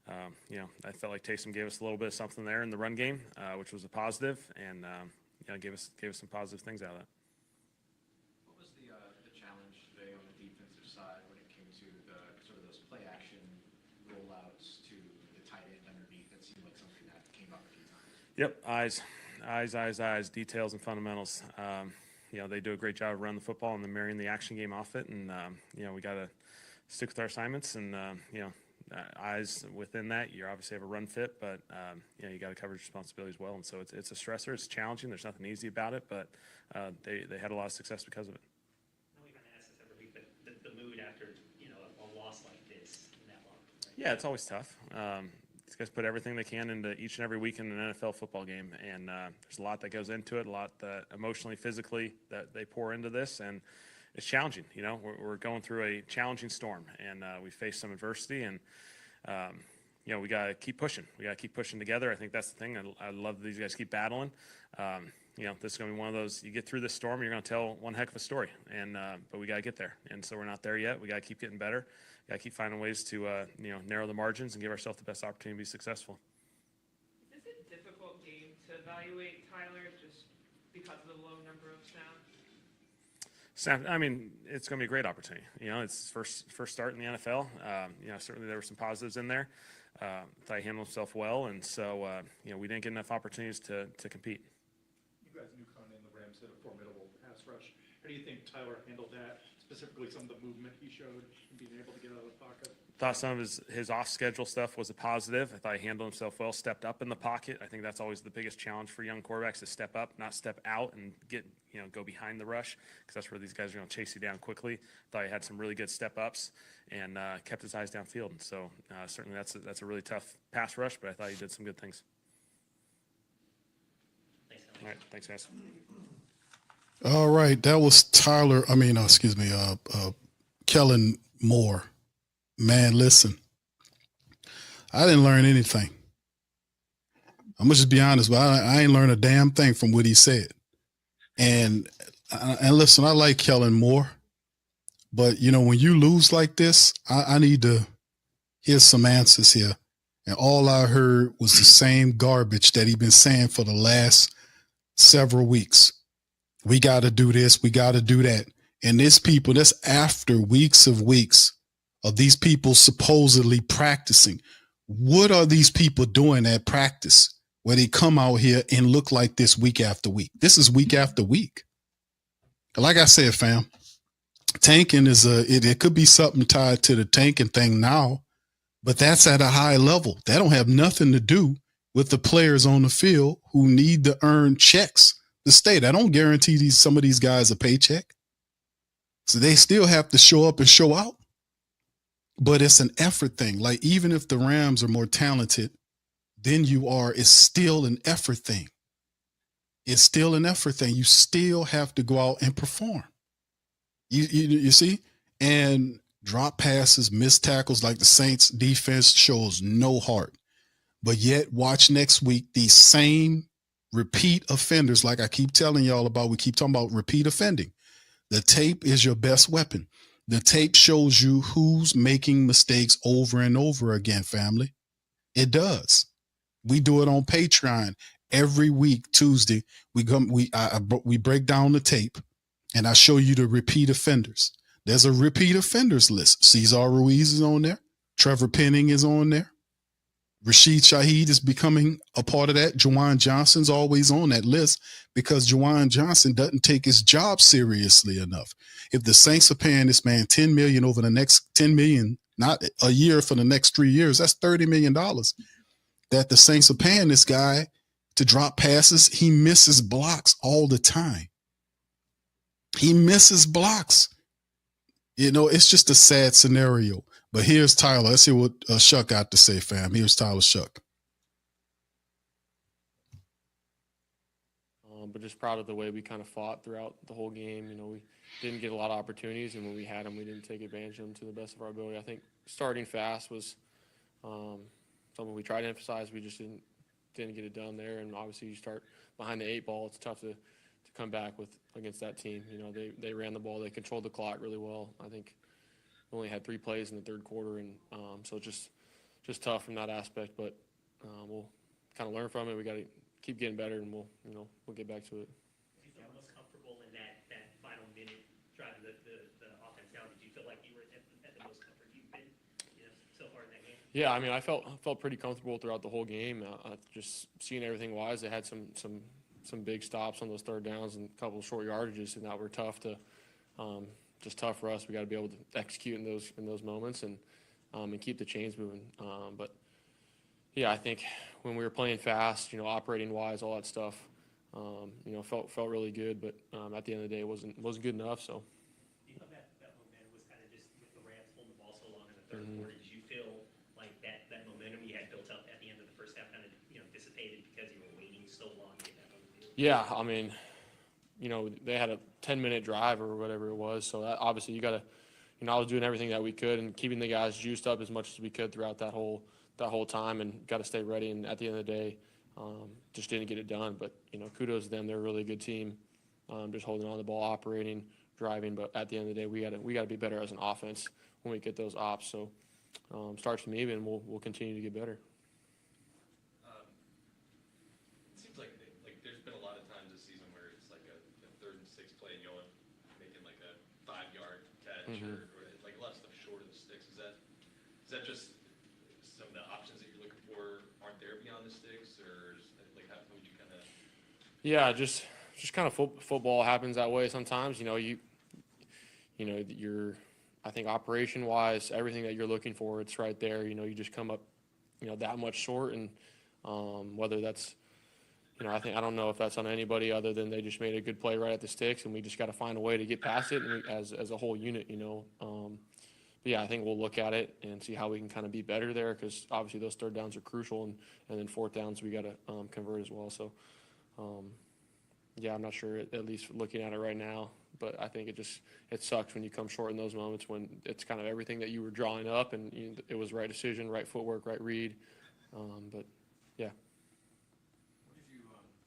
I felt like Taysom gave us a little bit of something there in the run game, which was a positive, and gave us some positive things out of that. What was the challenge today on the defensive side when it came to the sort of those play action rollouts to the tight end underneath? That seemed like something that came up a few times. Yep, eyes, details and fundamentals. They do a great job of running the football and then marrying the action game off it, and we got to stick with our assignments and eyes within that. You obviously have a run fit, but you got a coverage responsibility as well, and so it's a stressor. It's challenging. There's nothing easy about it, but they had a lot of success because of it. I know we kind of ask this every week, but the mood after a loss like this in that locker room, right? Yeah, it's always tough. These guys put everything they can into each and every week in an NFL football game, and there's a lot that goes into it, a lot that emotionally, physically that they pour into this, and it's challenging. We're going through a challenging storm, and we face some adversity, and we got to keep pushing. We got to keep pushing together. I think that's the thing. I love that these guys keep battling. This is going to be one of those. You get through this storm, you're going to tell one heck of a story, and but we got to get there, and so we're not there yet. We got to keep getting better. Got to keep finding ways to narrow the margins and give ourselves the best opportunity to be successful. Is this a difficult game to evaluate, Tyler, just because of the low number of snaps? I mean, it's going to be a great opportunity. It's first start in the NFL. Certainly there were some positives in there. Thought he handled himself well, and so we didn't get enough opportunities to compete. You guys knew coming in the Rams had a formidable pass rush. How do you think Tyler handled that? Specifically, some of the movement he showed and being able to get out of the pocket. Thought some of his off-schedule stuff was a positive. I thought he handled himself well, stepped up in the pocket. I think that's always the biggest challenge for young quarterbacks, to step up, not step out and go behind the rush, because that's where these guys are going to chase you down quickly. Thought he had some really good step-ups and kept his eyes downfield. And so certainly that's a really tough pass rush, but I thought he did some good things. Thanks, All right, thanks, guys. All right, that was Kellen Moore. Man, listen, I didn't learn anything. I'm gonna just be honest, but I ain't learned a damn thing from what he said. And listen, I like Kellen Moore, but when you lose like this, I need to hear some answers here. And all I heard was the same garbage that he's been saying for the last several weeks. We got to do this. We got to do that. And that's after weeks of these people supposedly practicing. What are these people doing at practice where they come out here and look like this week after week? This is week after week. Like I said, fam, tanking it could be something tied to the tanking thing now, but that's at a high level. That don't have nothing to do with the players on the field who need to earn checks to stay. That don't guarantee some of these guys a paycheck. So they still have to show up and show out. But it's an effort thing. Like, even if the Rams are more talented than you are, it's still an effort thing. It's still an effort thing. You still have to go out and perform. You see? And drop passes, missed tackles, like the Saints defense shows no heart. But yet, watch next week, these same repeat offenders, like I keep telling y'all about, we keep talking about repeat offending. The tape is your best weapon. The tape shows you who's making mistakes over and over again, family. It does. We do it on Patreon every week, Tuesday. We break down the tape, and I show you the repeat offenders. There's a repeat offenders list. Cesar Ruiz is on there. Trevor Penning is on there. Rashid Shaheed is becoming a part of that. Juwan Johnson's always on that list because Juwan Johnson doesn't take his job seriously enough. If the Saints are paying this man $10 million over the next $10 million, not a year for the next 3 years, that's $30 million that the Saints are paying this guy to drop passes. He misses blocks all the time. He misses blocks. It's just a sad scenario. But here's Tyler. Let's hear what Shough got to say, fam. Here's Tyler Shough. But just proud of the way we kind of fought throughout the whole game. We didn't get a lot of opportunities, and when we had them, we didn't take advantage of them to the best of our ability. I think starting fast was something we tried to emphasize. We just didn't get it done there. And obviously, you start behind the eight ball, it's tough to come back with against that team. You know, they ran the ball, they controlled the clock really well. I think we only had 3 plays in the third quarter, and so just tough from that aspect. But we'll kind of learn from it. We got to keep getting better, and we'll get back to it. Do you feel most comfortable in that final minute driving the offense down? Did you feel like you were at the most comfort you've been, so far in that game? Yeah, I mean, I felt pretty comfortable throughout the whole game. Just seeing everything wise, they had some big stops on those third downs and a couple of short yardages, and that were tough to just tough for us. We got to be able to execute in those moments and keep the chains moving. But yeah, I think when we were playing fast, operating wise, all that stuff, felt really good. But at the end of the day, it wasn't good enough. So. Do you feel that momentum was kind of just with the Rams holding the ball so long in the third quarter? Did you feel like that momentum you had built up at the end of the first half kind of dissipated because you were waiting so long to get that on the field? Yeah, I mean, they had a 10-minute drive or whatever it was. So that, obviously you got to, I was doing everything that we could and keeping the guys juiced up as much as we could throughout that whole time, and got to stay ready. And at the end of the day, just didn't get it done. But kudos to them; they're a really good team. Just holding on to the ball, operating, driving. But at the end of the day, we got to be better as an offense when we get those ops. So starts from me, and we'll continue to get better. It seems like there's been a lot of times this season where it's like a 3rd and 6 play, and you're making like a 5-yard catch or like a lot of stuff short of the sticks. Is that just some of the options that you're looking for aren't there beyond the sticks, or how would you kind of? Yeah, just kind of football happens that way sometimes. I think operation wise, everything that you're looking for, it's right there. You just come up, that much short, and whether that's, I don't know if that's on anybody other than they just made a good play right at the sticks, and we just got to find a way to get past it, and as a whole unit, But yeah, I think we'll look at it and see how we can kind of be better there, because obviously those third downs are crucial, and then fourth downs we got to convert as well. So, yeah, I'm not sure, at least looking at it right now, but I think it sucks when you come short in those moments when it's kind of everything that you were drawing up, and it was right decision, right footwork, right read. But yeah.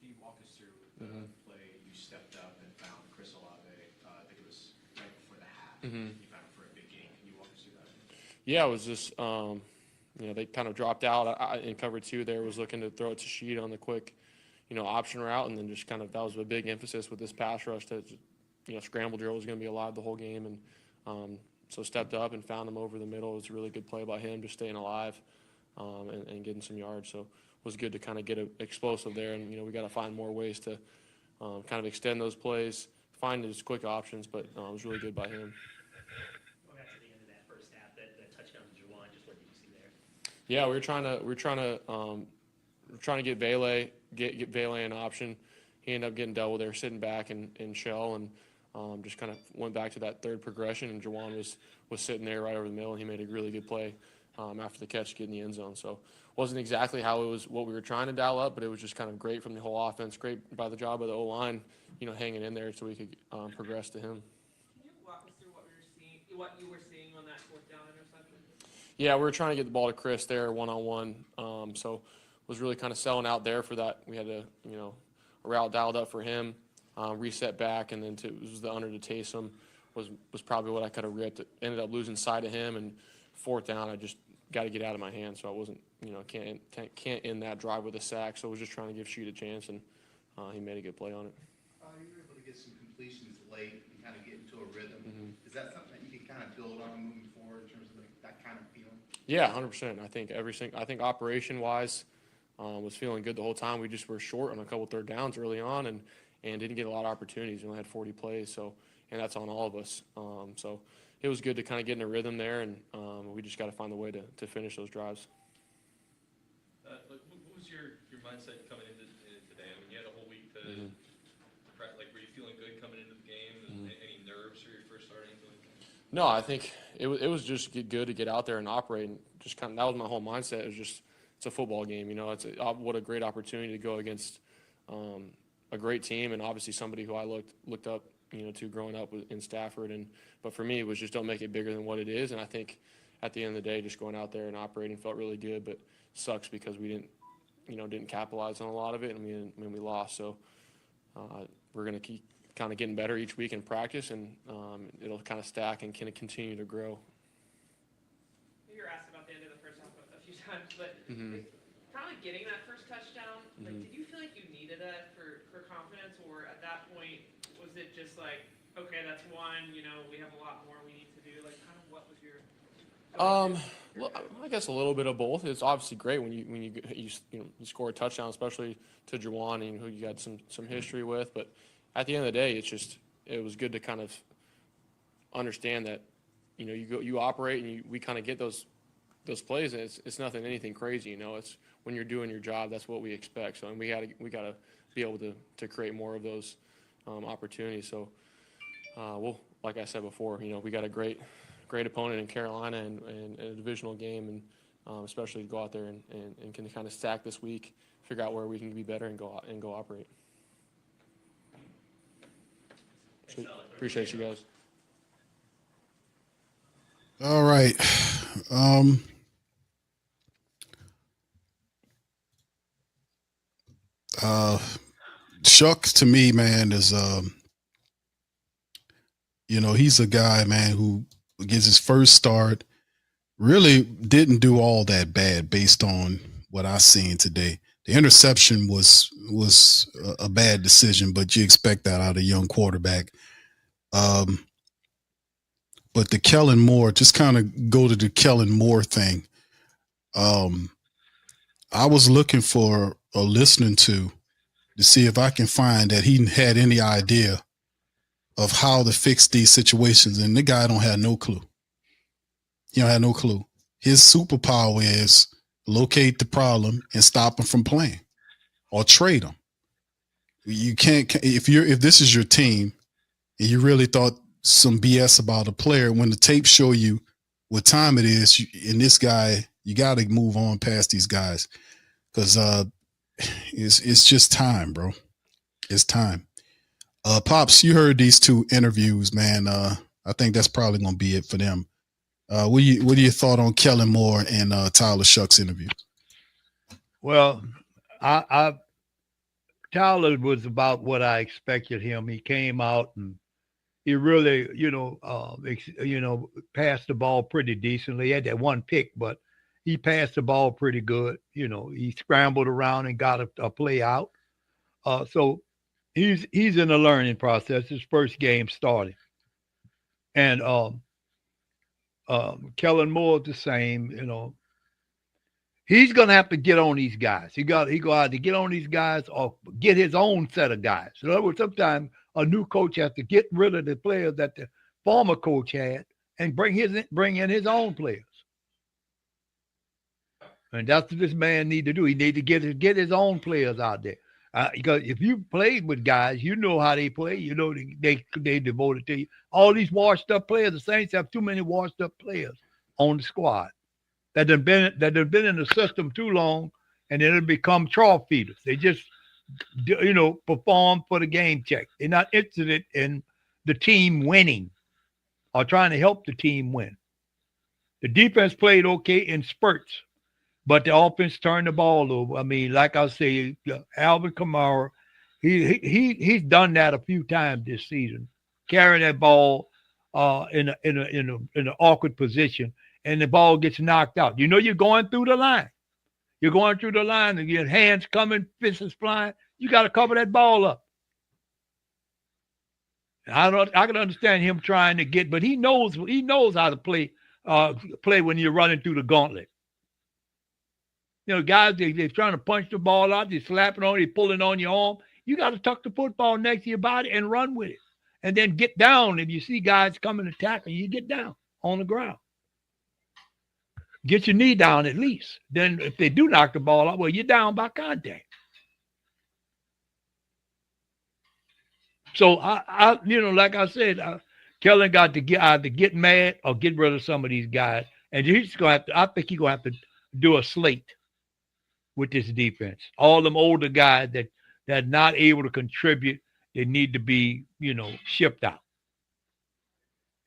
Can you walk us through the play you stepped up and found Chris Olave? I think it was right before the half. You found him for a big game. Can you walk us through that? Yeah, it was just, they kind of dropped out. In cover 2 there, was looking to throw it to Sheed on the quick, option route, and then just kind of, that was a big emphasis with this pass rush that, scramble drill was going to be alive the whole game. And so stepped up and found him over the middle. It was a really good play by him, just staying alive and getting some yards. So it was good to kind of get explosive there. And, we got to find more ways to kind of extend those plays, find those quick options, but it was really good by him. Going back to the end of that first half, that touchdown to Juwan, just what did you see there? Yeah, we were trying to get Bailey an option. He ended up getting double there, sitting back in shell, and just kind of went back to that third progression. And Juwan was sitting there right over the middle, and he made a really good play after the catch, getting the end zone. So wasn't exactly how it was what we were trying to dial up, but it was just kind of great from the whole offense. Great by the job of the O-line, hanging in there so we could progress to him. Can you walk us through what you were seeing on that 4th down interception? Yeah, we were trying to get the ball to Chris there one-on-one. So was really kind of selling out there for that. We had a route dialed up for him, reset back, and then it was the under to Taysom was probably what I could have ripped. Ended up losing sight of him, and 4th down, I just got to get out of my hand. So I wasn't, can't end that drive with a sack. So I was just trying to give Sheed a chance, and he made a good play on it. You were able to get some completions late and kind of get into a rhythm. Is that something that you can kind of build on moving forward in terms of that kind of feeling? Yeah, 100%. I think operation-wise, was feeling good the whole time. We just were short on a couple third downs early on, and didn't get a lot of opportunities. We only had 40 plays, and that's on all of us. So it was good to kind of get in a rhythm there, and we just got to find a way to finish those drives. What was your mindset coming into today? I mean, you had a whole week to practice. Were you feeling good coming into the game? Any nerves for your first start or anything like that? No, I think it was just good to get out there and operate, and just kind of, that was my whole mindset. It was just, it's a football game, what a great opportunity to go against a great team, and obviously somebody who I looked up, to growing up in Stafford. But for me, it was just don't make it bigger than what it is. And I think at the end of the day, just going out there and operating felt really good, but sucks because we didn't capitalize on a lot of it, and we lost. So we're going to keep kind of getting better each week in practice, and it'll kind of stack and can continue to grow. You were asked about the end of the first half a few times, but Mm-hmm. probably getting that first touchdown, like, Mhm. did you feel like you needed that for confidence, or at that point was it just like, okay, that's one, we have a lot more we need to do? Like, kind of what was your Well, I guess a little bit of both. It's obviously great when you score a touchdown, especially to Juwan, who you got some history with. But at the end of the day, it was good to kind of understand that you operate and we kind of get those plays, and it's nothing anything crazy. It's when you're doing your job, that's what we expect. So and we gotta be able to create more of those opportunities. So we'll, like I said before, we got a great opponent in Carolina and a divisional game, and especially to go out there and can kind of stack this week, figure out where we can be better and go operate. So, appreciate you guys. All right. Shough to me, man, is he's a guy, man, who gets his first start. Really didn't do all that bad based on what I seen today. The interception was a bad decision, but you expect that out of a young quarterback. But the Kellen Moore, just kind of go to the Kellen Moore thing. I was looking for or listening to see if I can find that he had any idea of how to fix these situations, and the guy don't have no clue. He don't have no clue. His superpower is locate the problem and stop him from playing, or trade him. You can't if this is your team and you really thought some BS about a player, when the tape show you what time it is, and this guy, you got to move on past these guys, because it's just time, bro. It's time. Pops, you heard these two interviews, man. I think that's probably gonna be it for them. What are your thought on Kellen Moore and Tyler Shough's interview? Well, I Tyler was about what I expected him. He came out and he really, passed the ball pretty decently. He had that one pick, but he passed the ball pretty good. He scrambled around and got a play out. So he's in a learning process. His first game started, and Kellen Moore the same. He's gonna have to get on these guys. He go out to get on these guys or get his own set of guys. In other words, sometimes a new coach has to get rid of the players that the former coach had and bring in his own players. And that's what this man need to do. He need to get his own players out there. Because if you played with guys, you know how they play. You know they devoted to you. All these washed up players, the Saints have too many washed up players on the squad that have been in the system too long, and then it become trough feeders. They just perform for the game check. They're not interested in the team winning or trying to help the team win. The defense played okay in spurts, but the offense turned the ball over. I mean, like I say, Alvin Kamara, he's done that a few times this season, carrying that ball in an awkward position, and the ball gets knocked out. You're going through the line. You're going through the line, and your hands coming, fists flying. You got to cover that ball up. I can understand him trying to get, but he knows how to play when you're running through the gauntlet. Guys, they're trying to punch the ball out. They're slapping on it, they're pulling on your arm. You got to tuck the football next to your body and run with it. And then get down. If you see guys coming to tackle, you get down on the ground. Get your knee down at least. Then if they do knock the ball out, well, you're down by contact. So, like I said, Kellen got to either get mad or get rid of some of these guys. And he's going to have to, I think he's going to have to do a slate with this defense. All them older guys that not able to contribute, they need to be, shipped out.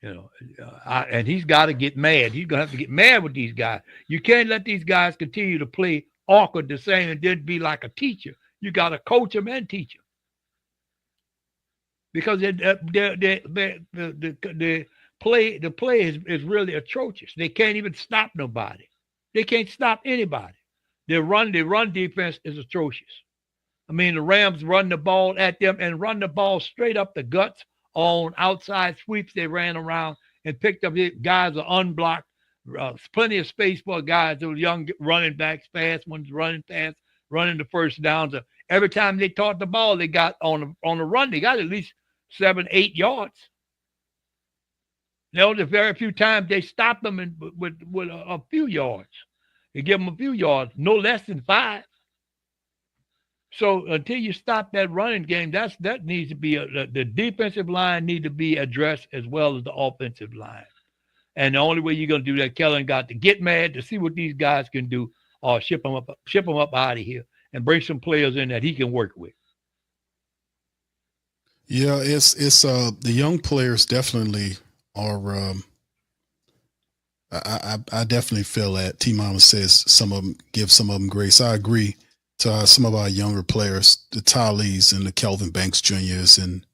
And he's got to get mad. He's going to have to get mad with these guys. You can't let these guys continue to play awkward the same and then be like a teacher. You got to coach them and teach them. because the play is really atrocious. They can't even stop nobody. They can't stop anybody. The run defense is atrocious. I mean, the Rams run the ball at them and run the ball straight up the guts on outside sweeps. They ran around and picked up guys are unblocked. Plenty of space for guys, those young running backs, fast ones running fast, running the first downs. Every time they caught the ball, they got on the run. They got at least 7, 8 yards. There was a very few times they stopped them with a few yards. They give them a few yards, no less than 5. So until you stop that running game, that needs to be the defensive line need to be addressed as well as the offensive line. And the only way you're gonna do that, Kellen got to get mad to see what these guys can do, or ship them up out of here, and bring some players in that he can work with. Yeah, it's the young players definitely are. I definitely feel that T Mama says some of them give some of them grace. I agree to some of our younger players, the Tylees and the Kelvin Banks Juniors and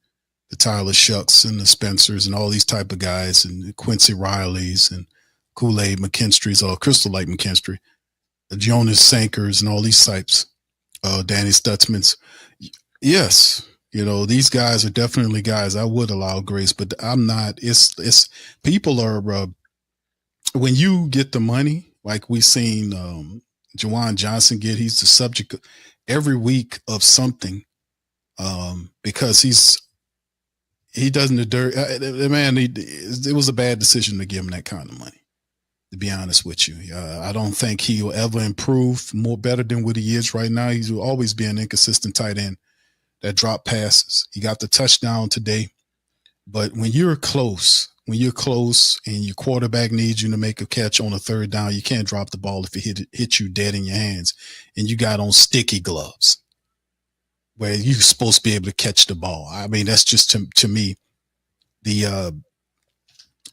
the Tyler Shoughs and the Spencers and all these type of guys and the Quincy Rileys and Kool-Aid McKinstry's or Crystal Light McKinstry, the Jonas Sankers and all these types, Danny Stutzman's. Yes, these guys are definitely guys I would allow grace, but I'm not. It's people are when you get the money, like we seen Jawan Johnson get. He's the subject every week of something because he doesn't the dirt. Man, it was a bad decision to give him that kind of money. To be honest with you, I don't think he will ever improve more better than what he is right now. He's will always be an inconsistent tight end that drop passes. He got the touchdown today, but when you're close and your quarterback needs you to make a catch on a third down, you can't drop the ball if it hit you dead in your hands and you got on sticky gloves where you're supposed to be able to catch the ball. I mean, that's just to me,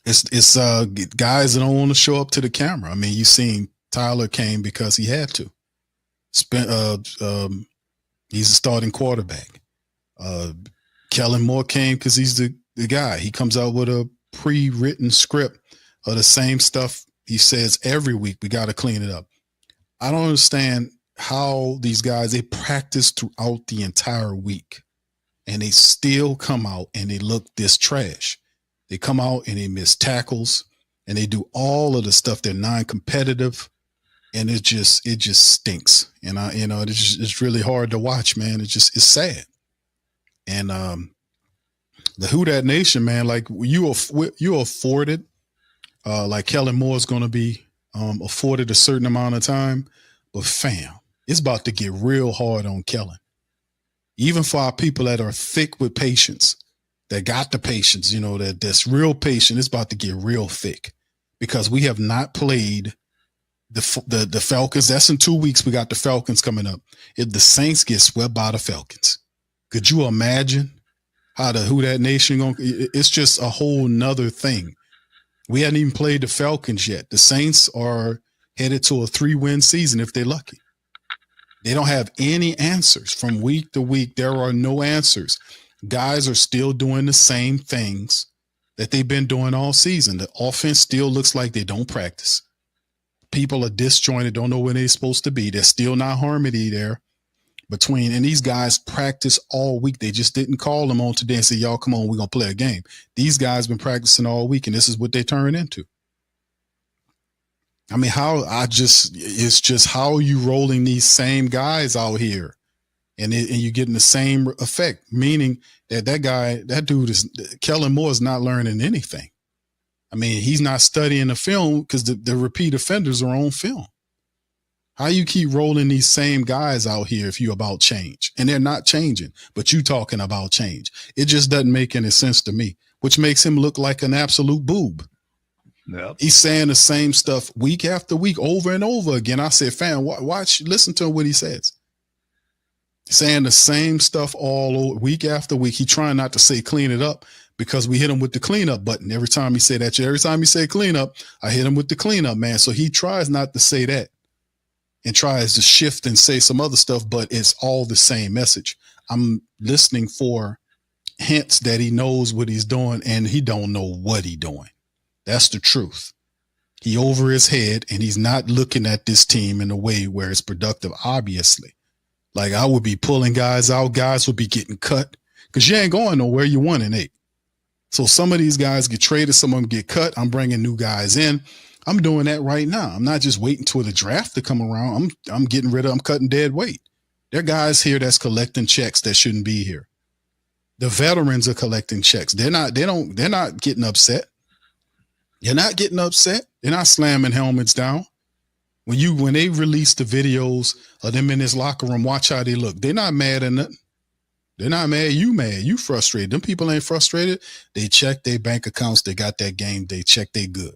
it's guys that don't want to show up to the camera. I mean, you seen Tyler came because he had to. He's a starting quarterback. Kellen Moore came because he's the guy. He comes out with a pre-written script of the same stuff he says every week. We got to clean it up. I don't understand how these guys, they practice throughout the entire week and they still come out and they look this trash. They come out and they miss tackles and they do all of the stuff. They're non-competitive and it just stinks. And it's really hard to watch, man. It's sad. And the Who Dat Nation, man, like you afforded, like Kellen Moore is going to be afforded a certain amount of time, but fam, it's about to get real hard on Kellen. Even for our people that are thick with patience, that got the patience, that's real patient, it's about to get real thick because we have not played the Falcons. That's in 2 weeks. We got the Falcons coming up. If the Saints get swept by the Falcons, could you imagine how the Who Dat Nation it's just a whole nother thing. We hadn't even played the Falcons yet. The Saints are headed to a 3-win season if they're lucky. They don't have any answers from week to week. There are no answers. Guys are still doing the same things that they've been doing all season. The offense still looks like they don't practice. People are disjointed, don't know where they're supposed to be. There's still not harmony there between, and these guys practice all week. They just didn't call them on today and say, y'all, come on, we're going to play a game. These guys been practicing all week, and this is what they turn into. I mean, it's just how are you rolling these same guys out here and you're getting the same effect, meaning that dude Kellen Moore is not learning anything. I mean, he's not studying the film because the repeat offenders are on film. How you keep rolling these same guys out here if you about change and they're not changing, but you talking about change. It just doesn't make any sense to me, which makes him look like an absolute boob. Yep. He's saying the same stuff week after week over and over again. I said, fam, watch, listen to what he says. Saying the same stuff all over week after week. He trying not to say clean it up because we hit him with the cleanup button. Every time he say that, every time he say clean up, I hit him with the cleanup, man. So he tries not to say that and tries to shift and say some other stuff, but it's all the same message. I'm listening for hints that he knows what he's doing, and he don't know what he's doing. That's the truth. He over his head, and he's not looking at this team in a way where it's productive, obviously. Like, I would be pulling guys out. Guys would be getting cut because you ain't going nowhere. You 1-8. So some of these guys get traded. Some of them get cut. I'm bringing new guys in. I'm doing that right now. I'm not just waiting till the draft to come around. I'm getting rid of, I'm cutting dead weight. There are guys here that's collecting checks that shouldn't be here. The veterans are collecting checks. They're not getting upset. You're not getting upset. They're not slamming helmets down. When they release the videos of them in this locker room, watch how they look. They're not mad at nothing. They're not mad. You mad. You frustrated. Them people ain't frustrated. They check their bank accounts. They got that game. They check they good.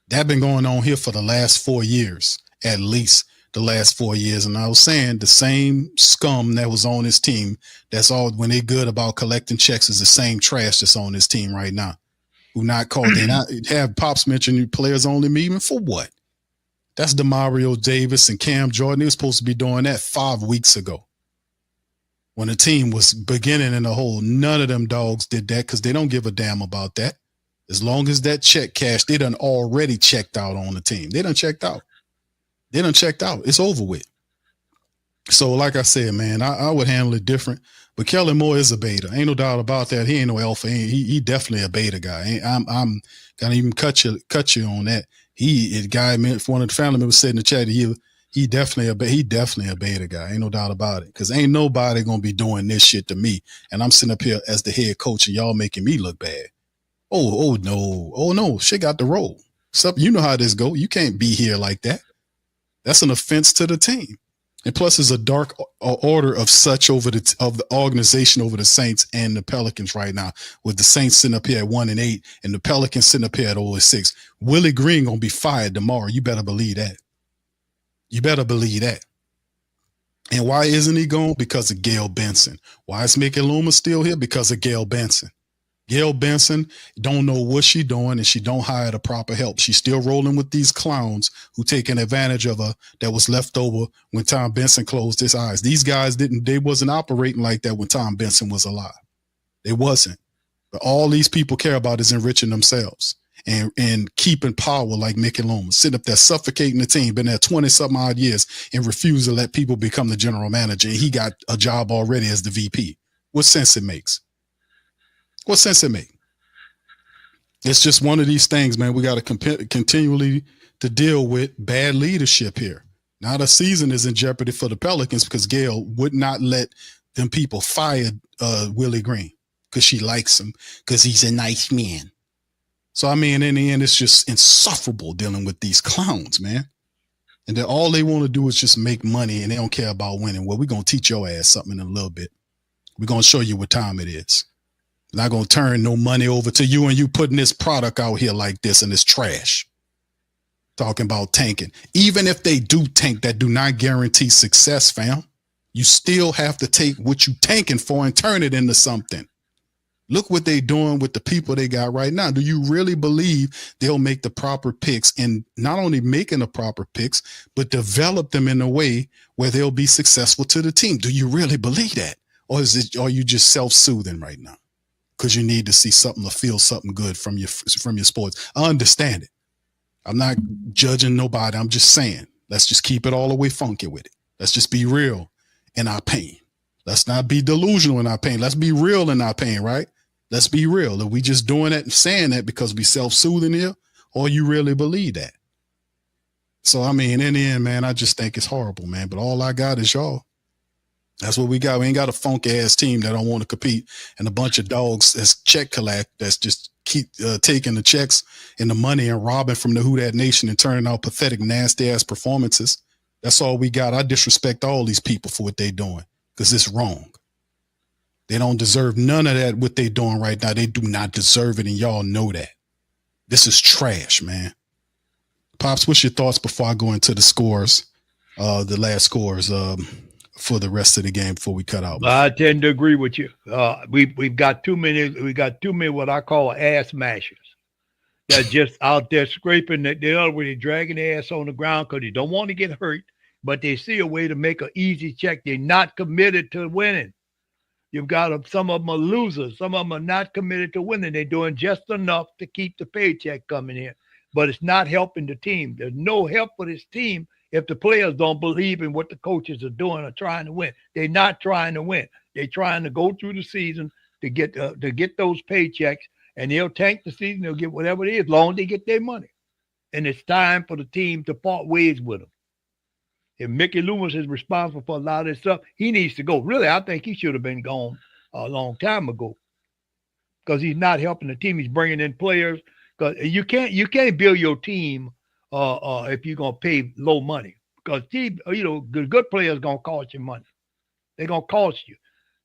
That been going on here for the last 4 years, at least the last 4 years. And I was saying the same scum that was on this team, that's all when they good about collecting checks, is the same trash that's on this team right now. Who not called? They not have Pops mention players only meeting for what? That's DeMario Davis and Cam Jordan. They were supposed to be doing that 5 weeks ago when the team was beginning in the hole. None of them dogs did that because they don't give a damn about that. As long as that check cash, they done already checked out on the team. They done checked out. It's over with. So like I said, man, I would handle it different. But Kellen Moore is a beta. Ain't no doubt about that. He ain't no alpha. He definitely a beta guy. I'm gonna even cut you on that. One of the family members said in the chat, he definitely a beta guy. Ain't no doubt about it. Because ain't nobody gonna be doing this shit to me. And I'm sitting up here as the head coach and y'all making me look bad. Oh no. Shit got the roll. You know how this go. You can't be here like that. That's an offense to the team. And plus, there's a dark order of the organization over the Saints and the Pelicans right now, with the Saints sitting up here at 1-8 and the Pelicans sitting up here at 0-6. Willie Green gonna be fired tomorrow. You better believe that. And why isn't he gone? Because of Gail Benson. Why is Mickey Loomis still here? Because of Gail Benson. Gail Benson don't know what she's doing, and she don't hire the proper help. She's still rolling with these clowns who taking advantage of her that was left over when Tom Benson closed his eyes. These guys they wasn't operating like that when Tom Benson was alive. They wasn't. But all these people care about is enriching themselves and keeping power like Mickey Loomis, sitting up there suffocating the team, been there 20-something odd years and refused to let people become the general manager. And he got a job already as the VP. What sense it makes? What sense it make? It's just one of these things, man. We got to continually to deal with bad leadership here. Now the season is in jeopardy for the Pelicans because Gail would not let them people fire Willie Green because she likes him because he's a nice man. So, I mean, in the end, it's just insufferable dealing with these clowns, man. And then all they want to do is just make money and they don't care about winning. Well, we're going to teach your ass something in a little bit. We're going to show you what time it is. Not going to turn no money over to you and you putting this product out here like this and it's trash. Talking about tanking. Even if they do tank, that do not guarantee success, fam. You still have to take what you tanking for and turn it into something. Look what they doing with the people they got right now. Do you really believe they'll make the proper picks, and not only making the proper picks, but develop them in a way where they'll be successful to the team? Do you really believe that? Or are you just self-soothing right now? Because you need to see something or feel something good from your sports. I understand it. I'm not judging nobody. I'm just saying, let's just keep it all the way funky with it. Let's just be real in our pain. Let's not be delusional in our pain. Let's be real in our pain, right? Let's be real. Are we just doing that and saying that because we self-soothing here, or you really believe that? So, I mean, in the end, man, I just think it's horrible, man. But all I got is y'all. That's what we got. We ain't got a funky ass team that don't want to compete and a bunch of dogs that's check collect that's just keep taking the checks and the money and robbing from the Who Dat Nation and turning out pathetic, nasty ass performances. That's all we got. I disrespect all these people for what they doing because it's wrong. They don't deserve none of that, what they doing right now. They do not deserve it, and y'all know that. This is trash, man. Pops, what's your thoughts before I go into the scores, the last scores for the rest of the game before we cut out? I tend to agree with you. We've got too many. We got too many what I call ass mashers. They're just out there scraping the other way, they're dragging their ass on the ground because they don't want to get hurt, but they see a way to make an easy check. They're not committed to winning. You've got some of them are losers. Some of them are not committed to winning. They're doing just enough to keep the paycheck coming in, but it's not helping the team. There's no help for this team if the players don't believe in what the coaches are doing or trying to win. They're not trying to win. They're trying to go through the season to get those paychecks, and they'll tank the season. They'll get whatever it is, as long as they get their money. And it's time for the team to part ways with them. If Mickey Loomis is responsible for a lot of this stuff, he needs to go. Really, I think he should have been gone a long time ago because he's not helping the team. He's bringing in players because you can't build your team if you're gonna pay low money because good players gonna cost you money. They're gonna cost you.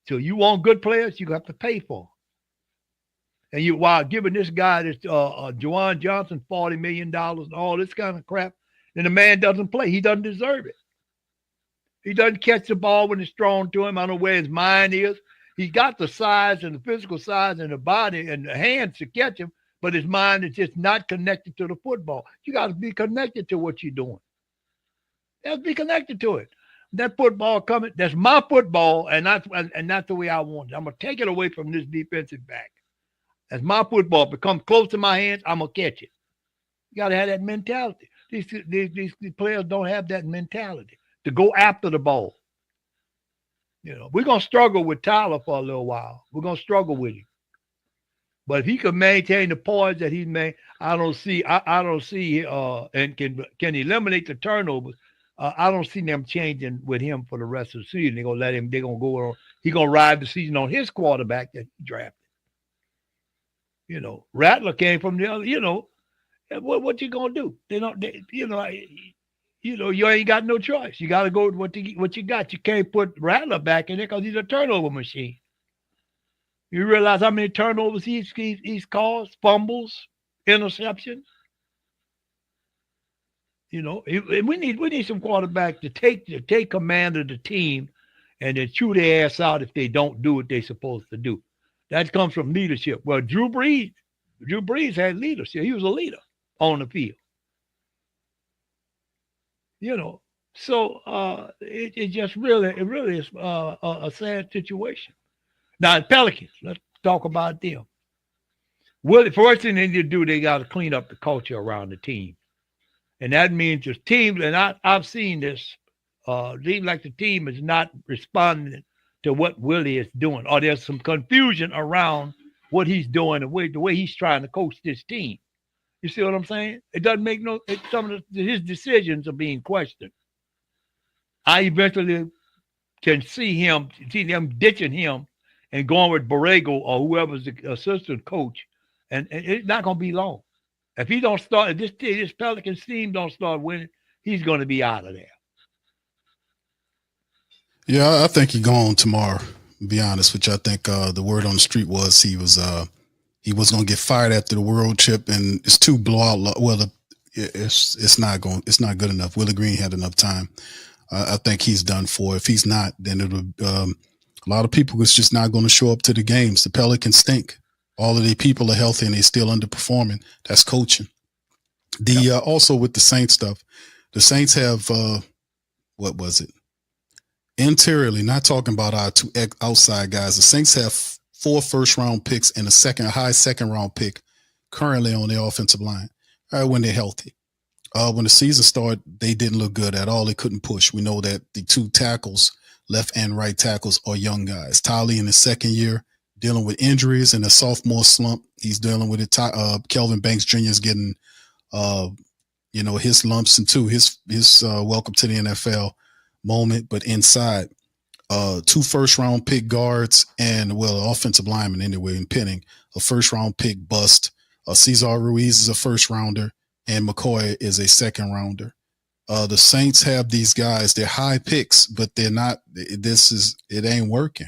So you want good players, you have to pay for them. And you while giving this guy this Juwan Johnson $40 million and all this kind of crap, then the man doesn't play. He doesn't deserve it. He doesn't catch the ball when it's thrown to him. I don't know where his mind is. He's got the size and the physical size and the body and the hands to catch him, but his mind is just not connected to the football. You got to be connected to what you're doing. You have to be connected to it. That football coming, that's my football, and that's the way I want it. I'm going to take it away from this defensive back. As my football becomes close to my hands, I'm going to catch it. You got to have that mentality. These players don't have that mentality to go after the ball. We're going to struggle with Tyler for a little while. We're going to struggle with him. But if he can maintain the poise that he's made, I don't see and can eliminate the turnovers. I don't see them changing with him for the rest of the season. They're going to let him, they're going to go on. He's going to ride the season on his quarterback that he drafted. Rattler came from the other, what you going to do? You ain't got no choice. You got to go with what you got. You can't put Rattler back in there because he's a turnover machine. You realize how many turnovers he's caused, fumbles, interceptions. We need some quarterbacks to take command of the team and then chew their ass out if they don't do what they're supposed to do. That comes from leadership. Well, Drew Brees had leadership. He was a leader on the field. So it just really is a sad situation. Now, the Pelicans, let's talk about them. Well, the first thing they need to do, they got to clean up the culture around the team. And that means the team, and I've seen this, seems like the team is not responding to what Willie is doing, or there's some confusion around what he's doing, the way he's trying to coach this team. You see what I'm saying? It doesn't make some of his decisions are being questioned. I eventually can see them ditching him and going with Borrego or whoever's the assistant coach, and it's not going to be long. If he don't start, if this Pelicans team don't start winning, he's going to be out of there. Yeah, I think he's gone tomorrow. To be honest with you, I think the word on the street was he was going to get fired after the World Chip, and it's too blowout. Well, it's not good enough. Willie Green had enough time. I think he's done for. If he's not, then it'll. A lot of people is just not going to show up to the games. The Pelicans stink. All of the people are healthy and they're still underperforming. That's coaching. Also with the Saints stuff, the Saints have what was it? Interiorly, not talking about our two outside guys. The Saints have 4 first-round picks and a high second-round pick currently on their offensive line. When they're healthy. When the season started, they didn't look good at all. They couldn't push. We know that the 2 tackles, left and right tackles, are young guys. Tyler in his second year, dealing with injuries and a sophomore slump. He's dealing with it. Kelvin Banks Jr. is getting, his lumps and his welcome to the NFL moment. But inside, 2 first-round pick guards and, offensive lineman anyway, in Penning, a first-round pick bust. Cesar Ruiz is a first-rounder, and McCoy is a second-rounder. The Saints have these guys. They're high picks, but they're not. It ain't working.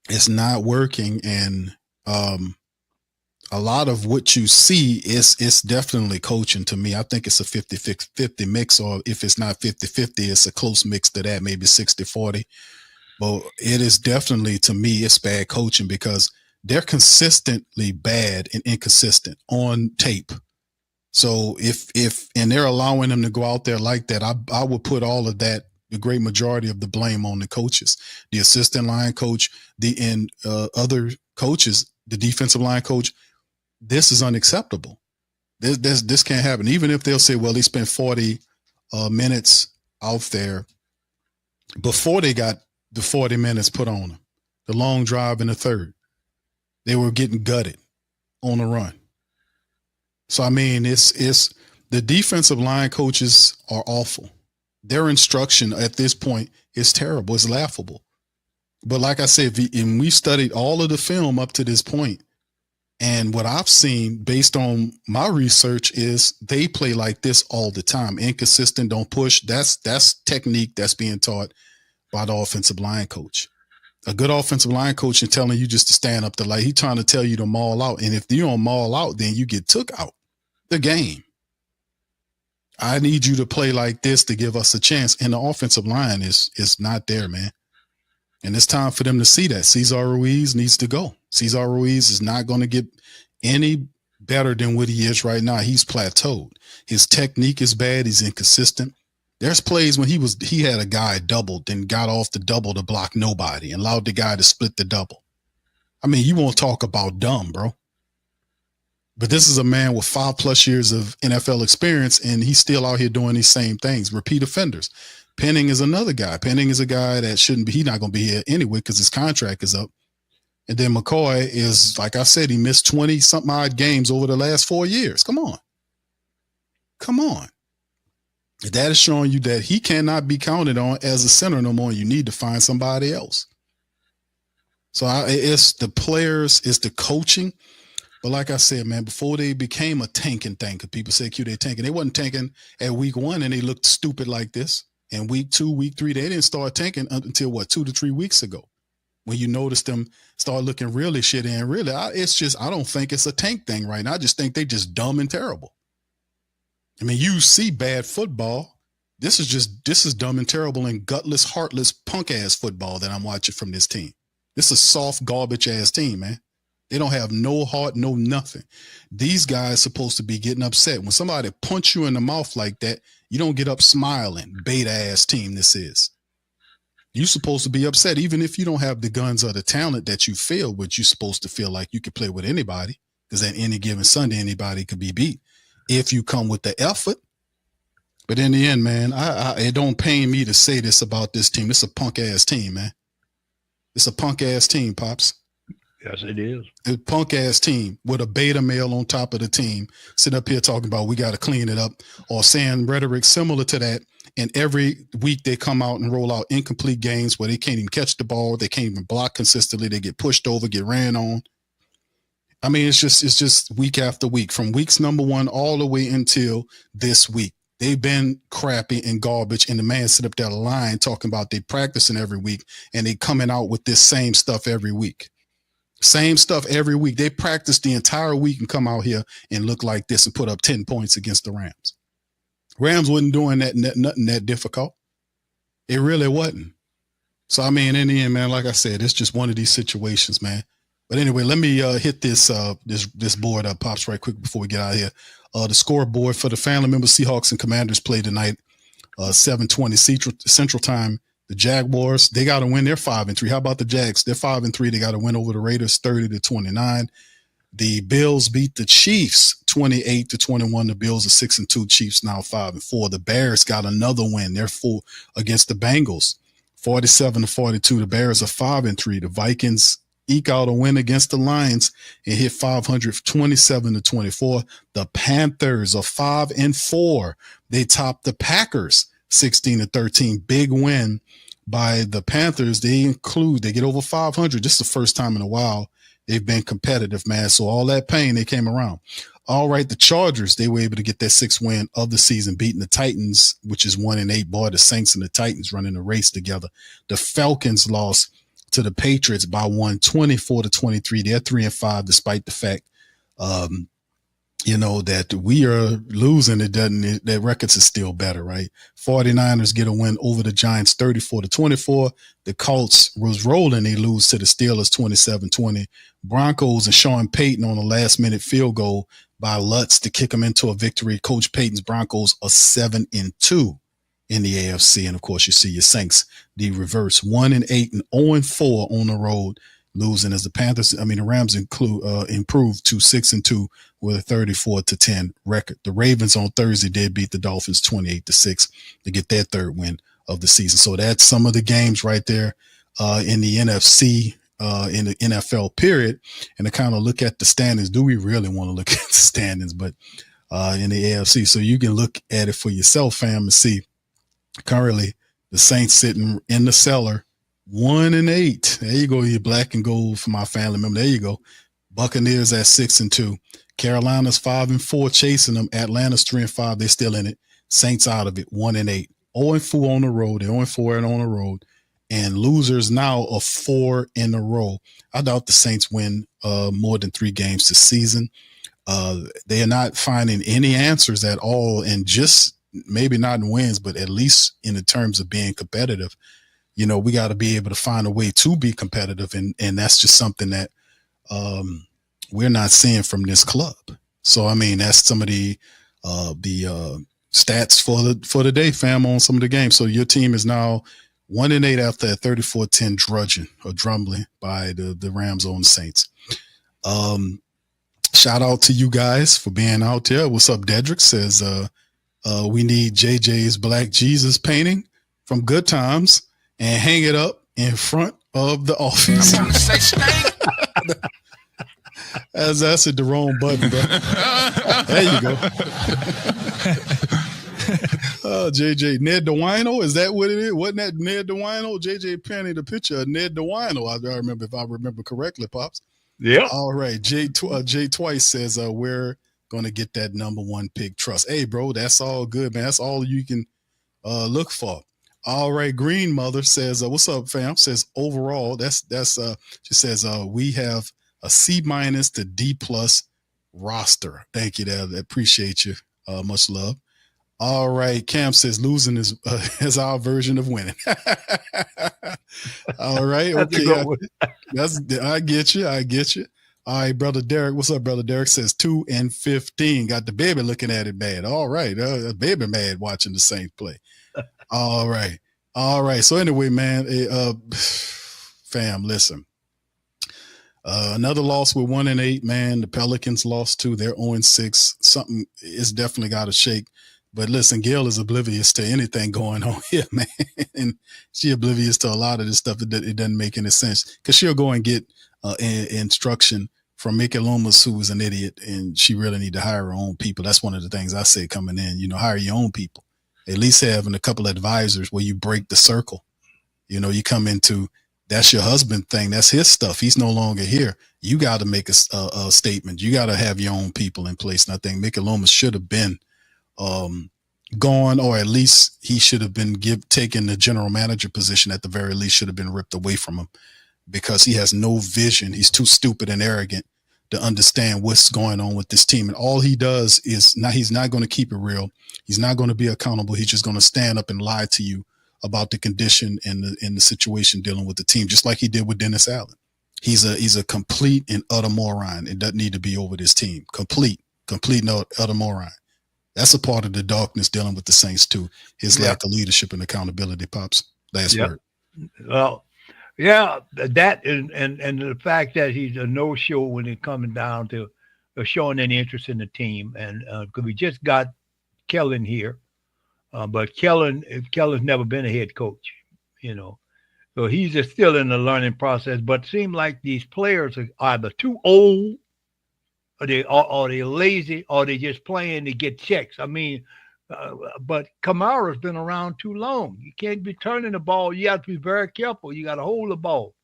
It's not working, and a lot of what you see is definitely coaching to me. I think it's a 50-50 mix, or if it's not 50-50, it's a close mix to that, maybe 60-40. But it is definitely, to me, it's bad coaching because they're consistently bad and inconsistent on tape. So if they're allowing them to go out there like that, I would put all of that the great majority of the blame on the coaches, the assistant line coach, and other coaches, the defensive line coach. This is unacceptable. This can't happen. Even if they'll say, well, they spent 40 minutes out there before they got the 40 minutes put on them, the long drive in the third. They were getting gutted on the run. So, I mean, it's the defensive line coaches are awful. Their instruction at this point is terrible. It's laughable. But like I said, and we studied all of the film up to this point, and what I've seen based on my research is they play like this all the time. Inconsistent, don't push. That's technique that's being taught by the offensive line coach. A good offensive line coach is telling you just to stand up the light. He's trying to tell you to maul out. And if you don't maul out, then you get took out the game. I need you to play like this to give us a chance. And the offensive line is not there, man. And it's time for them to see that. Cesar Ruiz needs to go. Cesar Ruiz is not going to get any better than what he is right now. He's plateaued. His technique is bad. He's inconsistent. There's plays when he had a guy doubled, then got off the double to block nobody and allowed the guy to split the double. I mean, you won't talk about dumb, bro. But this is a man with 5+ years of NFL experience, and he's still out here doing these same things. Repeat offenders. Penning is another guy. Penning is a guy that shouldn't be. He's not going to be here anyway because his contract is up. And then McCoy is, like I said, he missed 20-something odd games over the last 4 years. Come on. That is showing you that he cannot be counted on as a center no more. You need to find somebody else. So it's the players, it's the coaching. But like I said, man, before they became a tanking thing, because people say, Q, they're tanking. They wasn't tanking at week 1, and they looked stupid like this. And week 2, week 3, they didn't start tanking until, 2 to 3 weeks ago, when you noticed them start looking really shitty. And really, I don't think it's a tank thing right now. I just think they just dumb and terrible. I mean, you see bad football. This is dumb and terrible and gutless, heartless, punk-ass football that I'm watching from this team. This is a soft, garbage-ass team, man. They don't have no heart, no nothing. These guys supposed to be getting upset. When somebody punch you in the mouth like that, you don't get up smiling. Beta-ass team this is. You're supposed to be upset, even if you don't have the guns or the talent that you feel, but you're supposed to feel like you could play with anybody, because at any given Sunday, anybody could be beat if you come with the effort. But in the end, man, it don't pain me to say this about this team. It's a punk-ass team, man. It's a punk-ass team, Pops. Yes, it is. A punk-ass team with a beta male on top of the team sitting up here talking about we got to clean it up, or saying rhetoric similar to that. And every week they come out and roll out incomplete games where they can't even catch the ball. They can't even block consistently. They get pushed over, get ran on. I mean, it's just week after week, from weeks number 1 all the way until this week. They've been crappy and garbage, and the man sit up there lying, talking about they practicing every week, and they coming out with this same stuff every week. Same stuff every week. They practice the entire week and come out here and look like this and put up 10 points against the Rams. Rams wasn't doing nothing that difficult. It really wasn't. So, I mean, in the end, man, like I said, it's just one of these situations, man. But anyway, let me hit this board up, Pops, right quick before we get out of here. The scoreboard for the family members, Seahawks and Commanders play tonight, 7:20 Central Time. The Jaguars, they got to win. They're 5-3. How about the Jags? They're 5-3. They got to win over the Raiders 30-29. The Bills beat the Chiefs 28-21. The Bills are 6-2. Chiefs now 5-4. The Bears got another win. They're 4 against the Bengals, 47-42. The Bears are 5-3. The Vikings eke out a win against the Lions and hit 500, 27-24. The Panthers are 5-4. They topped the Packers 16-13. Big win by the Panthers. They get over 500. This is the first time in a while they've been competitive, man. So all that pain, they came around. All right, the Chargers, they were able to get their 6th win of the season, beating the Titans, which is 1-8. Boy, the Saints and the Titans running a race together. The Falcons lost to the Patriots by 24-23. They're 3-5, despite the fact, that we are losing. Their records is still better, right? 49ers get a win over the Giants 34-24. The Colts was rolling. They lose to the Steelers 27-20. Broncos and Sean Payton on a last-minute field goal by Lutz to kick them into a victory. Coach Payton's Broncos are 7-2 in the AFC. And of course, you see your Saints, the reverse, 1-8 and 0-4 on the road, losing as the Rams improved to 6-2 with a 34-10 record. The Ravens on Thursday did beat the Dolphins 28-6 to get their third win of the season. So that's some of the games right there in the NFC, in the NFL period. And to kind of look at the standings, do we really want to look at the standings? But in the AFC, so you can look at it for yourself, fam, and see currently the Saints sitting in the cellar, 1-8. There you go, you black and gold for my family member. There you go. Buccaneers at 6-2. Carolina's 5-4, chasing them. Atlanta's 3-5. They're still in it. Saints out of it, 1-8. 0-4 on the road. They're 0-4 and on the road. And losers now of 4 in a row. I doubt the Saints win more than 3 games this season. They are not finding any answers at all, and just maybe not in wins, but at least in the terms of being competitive. You know, we got to be able to find a way to be competitive, and that's just something that we're not seeing from this club. So, I mean, that's some of the stats for the day, fam, on some of the games. So your team is now 1-8 after a 34-10 drumbling by the Rams on the Saints. Shout out to you guys for being out there. What's up, Dedrick? Says we need JJ's Black Jesus painting from Good Times and hang it up in front of the office. I'm gonna say stank. As I said, the wrong button, bro. There you go. JJ, Ned DeWino, is that what it is? Wasn't that Ned DeWino? JJ painted a picture of Ned DeWino. I remember, if I remember correctly, Pops. Yeah. All right. Jay Twice says we're going to get that number 1 pick. Trust. Hey, bro, that's all good, man. That's all you can look for. All right. Green Mother says, what's up, fam? Says overall, she says we have a C- to D+ roster. Thank you, Dad. Appreciate you. Much love. All right. Cam says losing is our version of winning. All right. Okay. I get you. All right, Brother Derek. What's up, Brother Derek? Says 2-15. Got the baby looking at it bad. All right. Baby mad watching the Saints play. All right. So anyway, man, fam, listen. Another loss with 1-8, man. The Pelicans lost too. They're 0-6. Something is definitely got to shake. But listen, Gail is oblivious to anything going on here, man. And she's oblivious to a lot of this stuff. It doesn't make any sense, because she'll go and get instruction from Mickey Loomis, who is an idiot, and she really need to hire her own people. That's one of the things I say coming in. You know, hire your own people. At least having a couple of advisors where you break the circle. You know, you come into, that's your husband thing. That's his stuff. He's no longer here. You got to make a statement. You got to have your own people in place. And I think Mickey Loomis should have been gone, or at least he should have been taken the general manager position. At the very least, should have been ripped away from him, because he has no vision. He's too stupid and arrogant to understand what's going on with this team. And all he does is he's not going to keep it real. He's not going to be accountable. He's just going to stand up and lie to you about the condition and the situation dealing with the team, just like he did with Dennis Allen. He's a complete and utter moron. It doesn't need to be over this team. Complete and utter moron. That's a part of the darkness dealing with the Saints too. His lack of leadership and accountability. Pops, last word. Well, yeah, that and the fact that he's a no-show when it coming down to showing any interest in the team, and because we just got Kellen here, but Kellen's never been a head coach, you know, so he's just still in the learning process. But it seems like these players are either too old, or they lazy, or they just playing to get checks. I mean, but Kamara's been around too long. You can't be turning the ball. You have to be very careful. You got to hold the ball,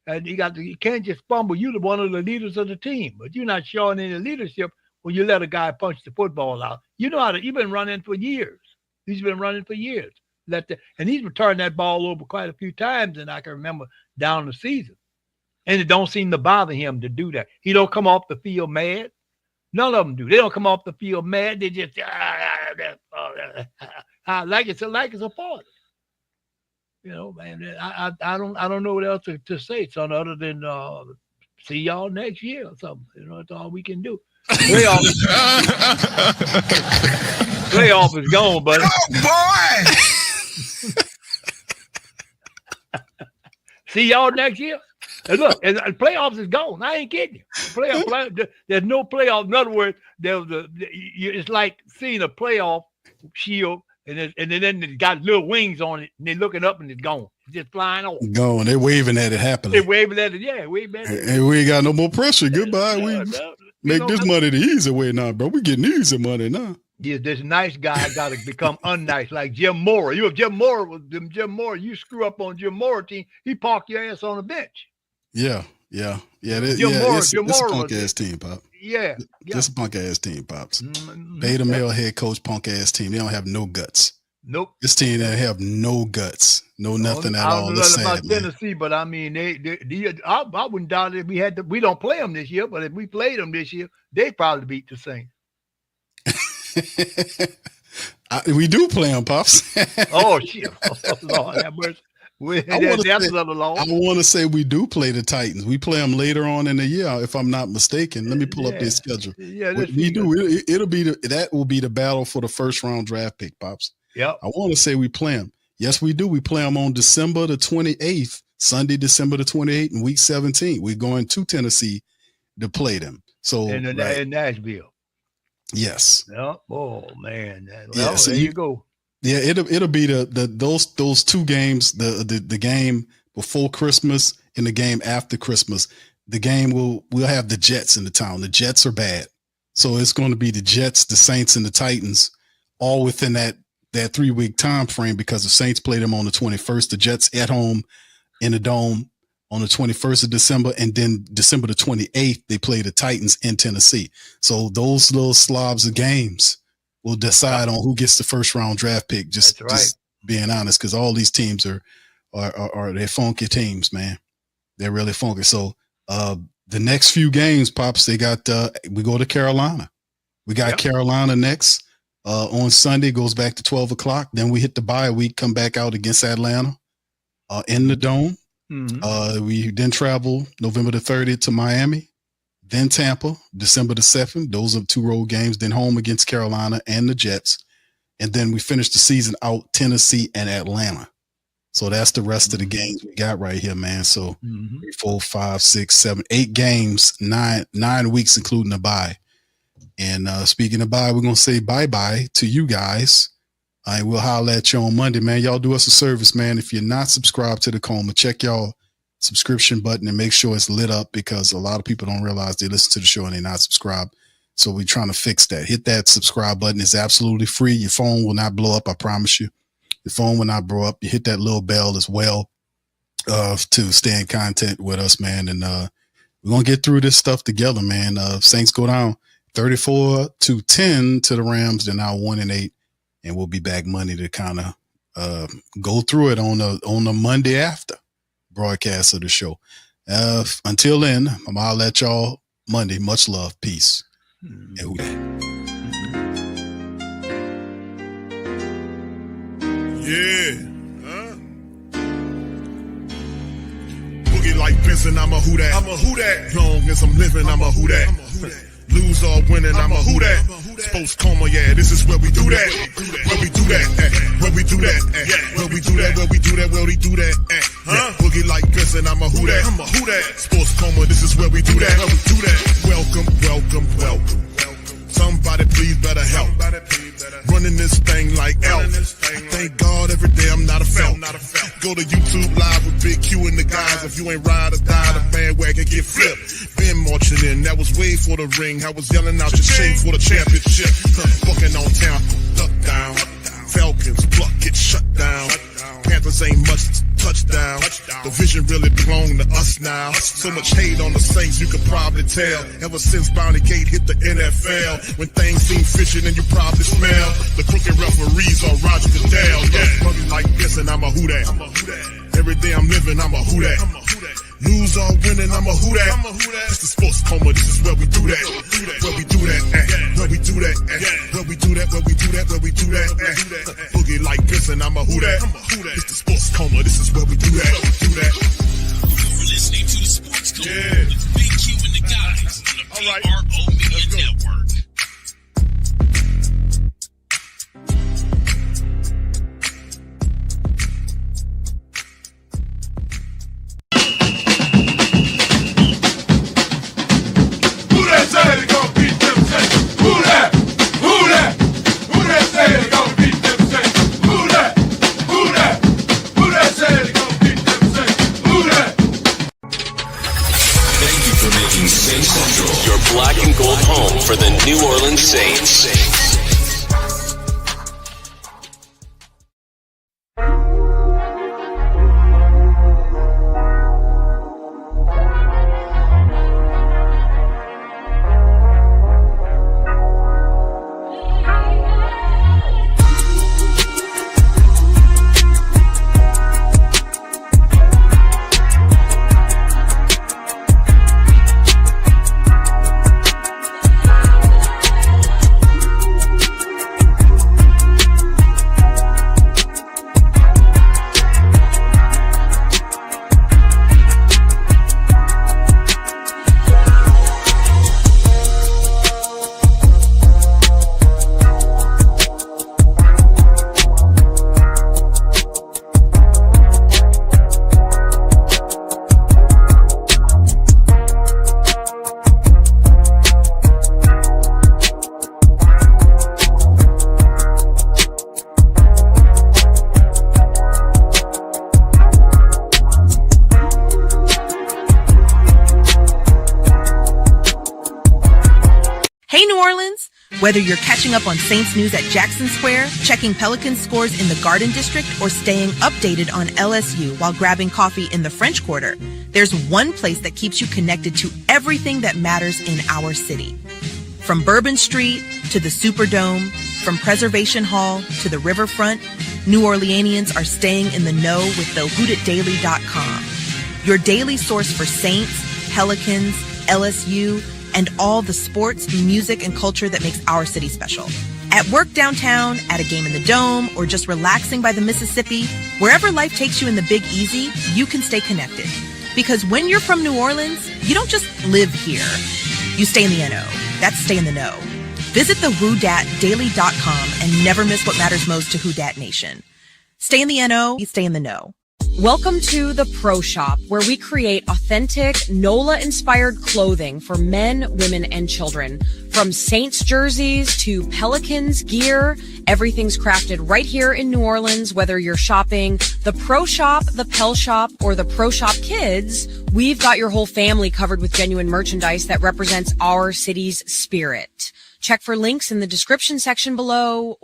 and you can't just fumble. You're one of the leaders of the team, but you're not showing any leadership when you let a guy punch the football out. You know how to. You've been running for years. He's been running for years. And he's returned that ball over quite a few times, and I can remember down the season. And it don't seem to bother him to do that. He don't come off the field mad. None of them do. They don't come off the field mad. They just like it's a party. You know, man. I don't know what else to say, son, other than see y'all next year or something. You know, that's all we can do. Playoff is gone, buddy. Oh boy! See y'all next year. And look, and the playoffs is gone. I ain't kidding you. There's no playoff. In other words, it's like seeing a playoff shield, and then it got little wings on it, and they're looking up, and it's gone. It's just flying off. Gone. They're waving at it happily. They're waving at it. Yeah, waving at it. And we ain't got no more pressure. Goodbye. We make this money the easy way now, bro. We getting easy money now. Yeah, this nice guy got to become unnice, like Jim Moore. You, if Jim Moore was Jim Moore, you screw up on Jim Moore team, he park your ass on the bench. Yeah. Jim Moore it's a punk ass team, Pop. Yeah. It's a punk ass team, Pops. Beta male head coach, punk ass team. They don't have no guts. Nope. This team that have no guts, nothing at all. I don't know about Tennessee, but I mean, I wouldn't doubt it. We don't play them this year, but if we played them this year, they probably beat the Saints. We do play them, Pops. Oh shit! Oh, Lord, that much. I want to say we do play the Titans. We play them later on in the year, if I'm not mistaken. Let me pull up their schedule. Yeah, we do. It'll be that will be the battle for the first round draft pick, Pops. Yep. I want to say we play them. Yes, we do. We play them on December the 28th, Sunday, December the 28th, in week 17. We're going to Tennessee to play them. So in Nashville. Yes. Yep. Oh man. Well, so there you go. Yeah, it'll be those two games, the game before Christmas and the game after Christmas. The game we'll have the Jets in the town. The Jets are bad. So it's going to be the Jets, the Saints, and the Titans all within that 3-week time frame, because the Saints play them on the 21st, the Jets at home in the Dome on the 21st of December, and then December the 28th, they play the Titans in Tennessee. So those little slobs of games will decide on who gets the first round draft pick. Just being honest, because all these teams are they're funky teams, man. They're really funky. So the next few games, Pops, they got we go to Carolina. We got Carolina next on Sunday, goes back to 12 o'clock. Then we hit the bye week, come back out against Atlanta in the Dome. Mm-hmm. We then travel November the 30th to Miami, then Tampa, December the 7th. Those are 2 road games. Then home against Carolina and the Jets. And then we finish the season out Tennessee and Atlanta. So that's the rest of the games we got right here, man. So 3, 4, 5, 6, 7, 8 games, 9 weeks, including the bye. And speaking of bye, we're going to say bye-bye to you guys. I will holler at you on Monday, man. Y'all do us a service, man. If you're not subscribed to the Coma, check y'all subscription button and make sure it's lit up, because a lot of people don't realize they listen to the show and they're not subscribed. So we're trying to fix that. Hit that subscribe button. It's absolutely free. Your phone will not blow up. I promise you. Your phone will not blow up. You hit that little bell as well to stay in contact with us, man. And we're going to get through this stuff together, man. Saints go down 34-10 to the Rams. They're now 1-8. And we'll be back Monday to kind of go through it on the Monday after broadcast of the show. Until then, I'll let y'all Monday. Much love. Peace. And Who Dat? Yeah. Boogie like Benson, I'm a Who Dat. I'm a Who Dat. Long as I'm living, I'm a Who Dat. Lose or winning, I'm a Who Dat. Sports coma, yeah, this is where we do that. Where we do that, where we do that, where we do that, where we do that, where we do that, Boogie like Benson, I'm a Who Dat. I'm a Who Dat. Sports coma, this is where we do that. Where we do that. Welcome. Somebody please better help. Running this thing like elf. Thank God every day I'm not a felt. Go to YouTube Live with Big Q and the guys. If you ain't ride or die, the bandwagon get flipped. Been marching in, that was way for the ring. I was yelling out your shame for the championship. Fucking on town, duck down. Falcons, pluck, get shut down. Panthers ain't much touchdown. The vision really belong to us now. So much hate on the Saints, you could probably tell. Ever since Bounty Gate hit the NFL, when things seem fishy, then you probably smell the crooked referees or Roger Goodell. Boogie like this, and I'm a Who Dat. Every day I'm living, I'm a Who Dat. Lose or winning, I'm a Who Dat. It's the sports coma, this is where we do that. Where we do that, where we do that, where we do that, where we do that, where we do that. Boogie like this, and I'm a Who Dat. It's the sports coma, this is where we do that. You're listening to the Sports Coma with Big Q and the guys on the PRO Media Network. your black and gold home for the New Orleans Saints. Whether you're catching up on Saints news at Jackson Square, checking Pelicans scores in the Garden District, or staying updated on LSU while grabbing coffee in the French Quarter, there's one place that keeps you connected to everything that matters in our city. From Bourbon Street to the Superdome, from Preservation Hall to the Riverfront, New Orleanians are staying in the know with the whotdatdaily.com. Your daily source for Saints, Pelicans, LSU, and all the sports, music, and culture that makes our city special. At work downtown, at a game in the Dome, or just relaxing by the Mississippi, wherever life takes you in the Big Easy, you can stay connected. Because when you're from New Orleans, you don't just live here. You stay in the NO. That's stay in the know. Visit the whotdatdaily.com and never miss what matters most to Who Dat Nation. Stay in the NO, you stay in the know. Welcome to the Pro Shop, where we create authentic NOLA-inspired clothing for men, women, and children. From Saints jerseys to Pelicans gear, everything's crafted right here in New Orleans. Whether you're shopping the Pro Shop, the Pel Shop, or the Pro Shop Kids, we've got your whole family covered with genuine merchandise that represents our city's spirit. Check for links in the description section below.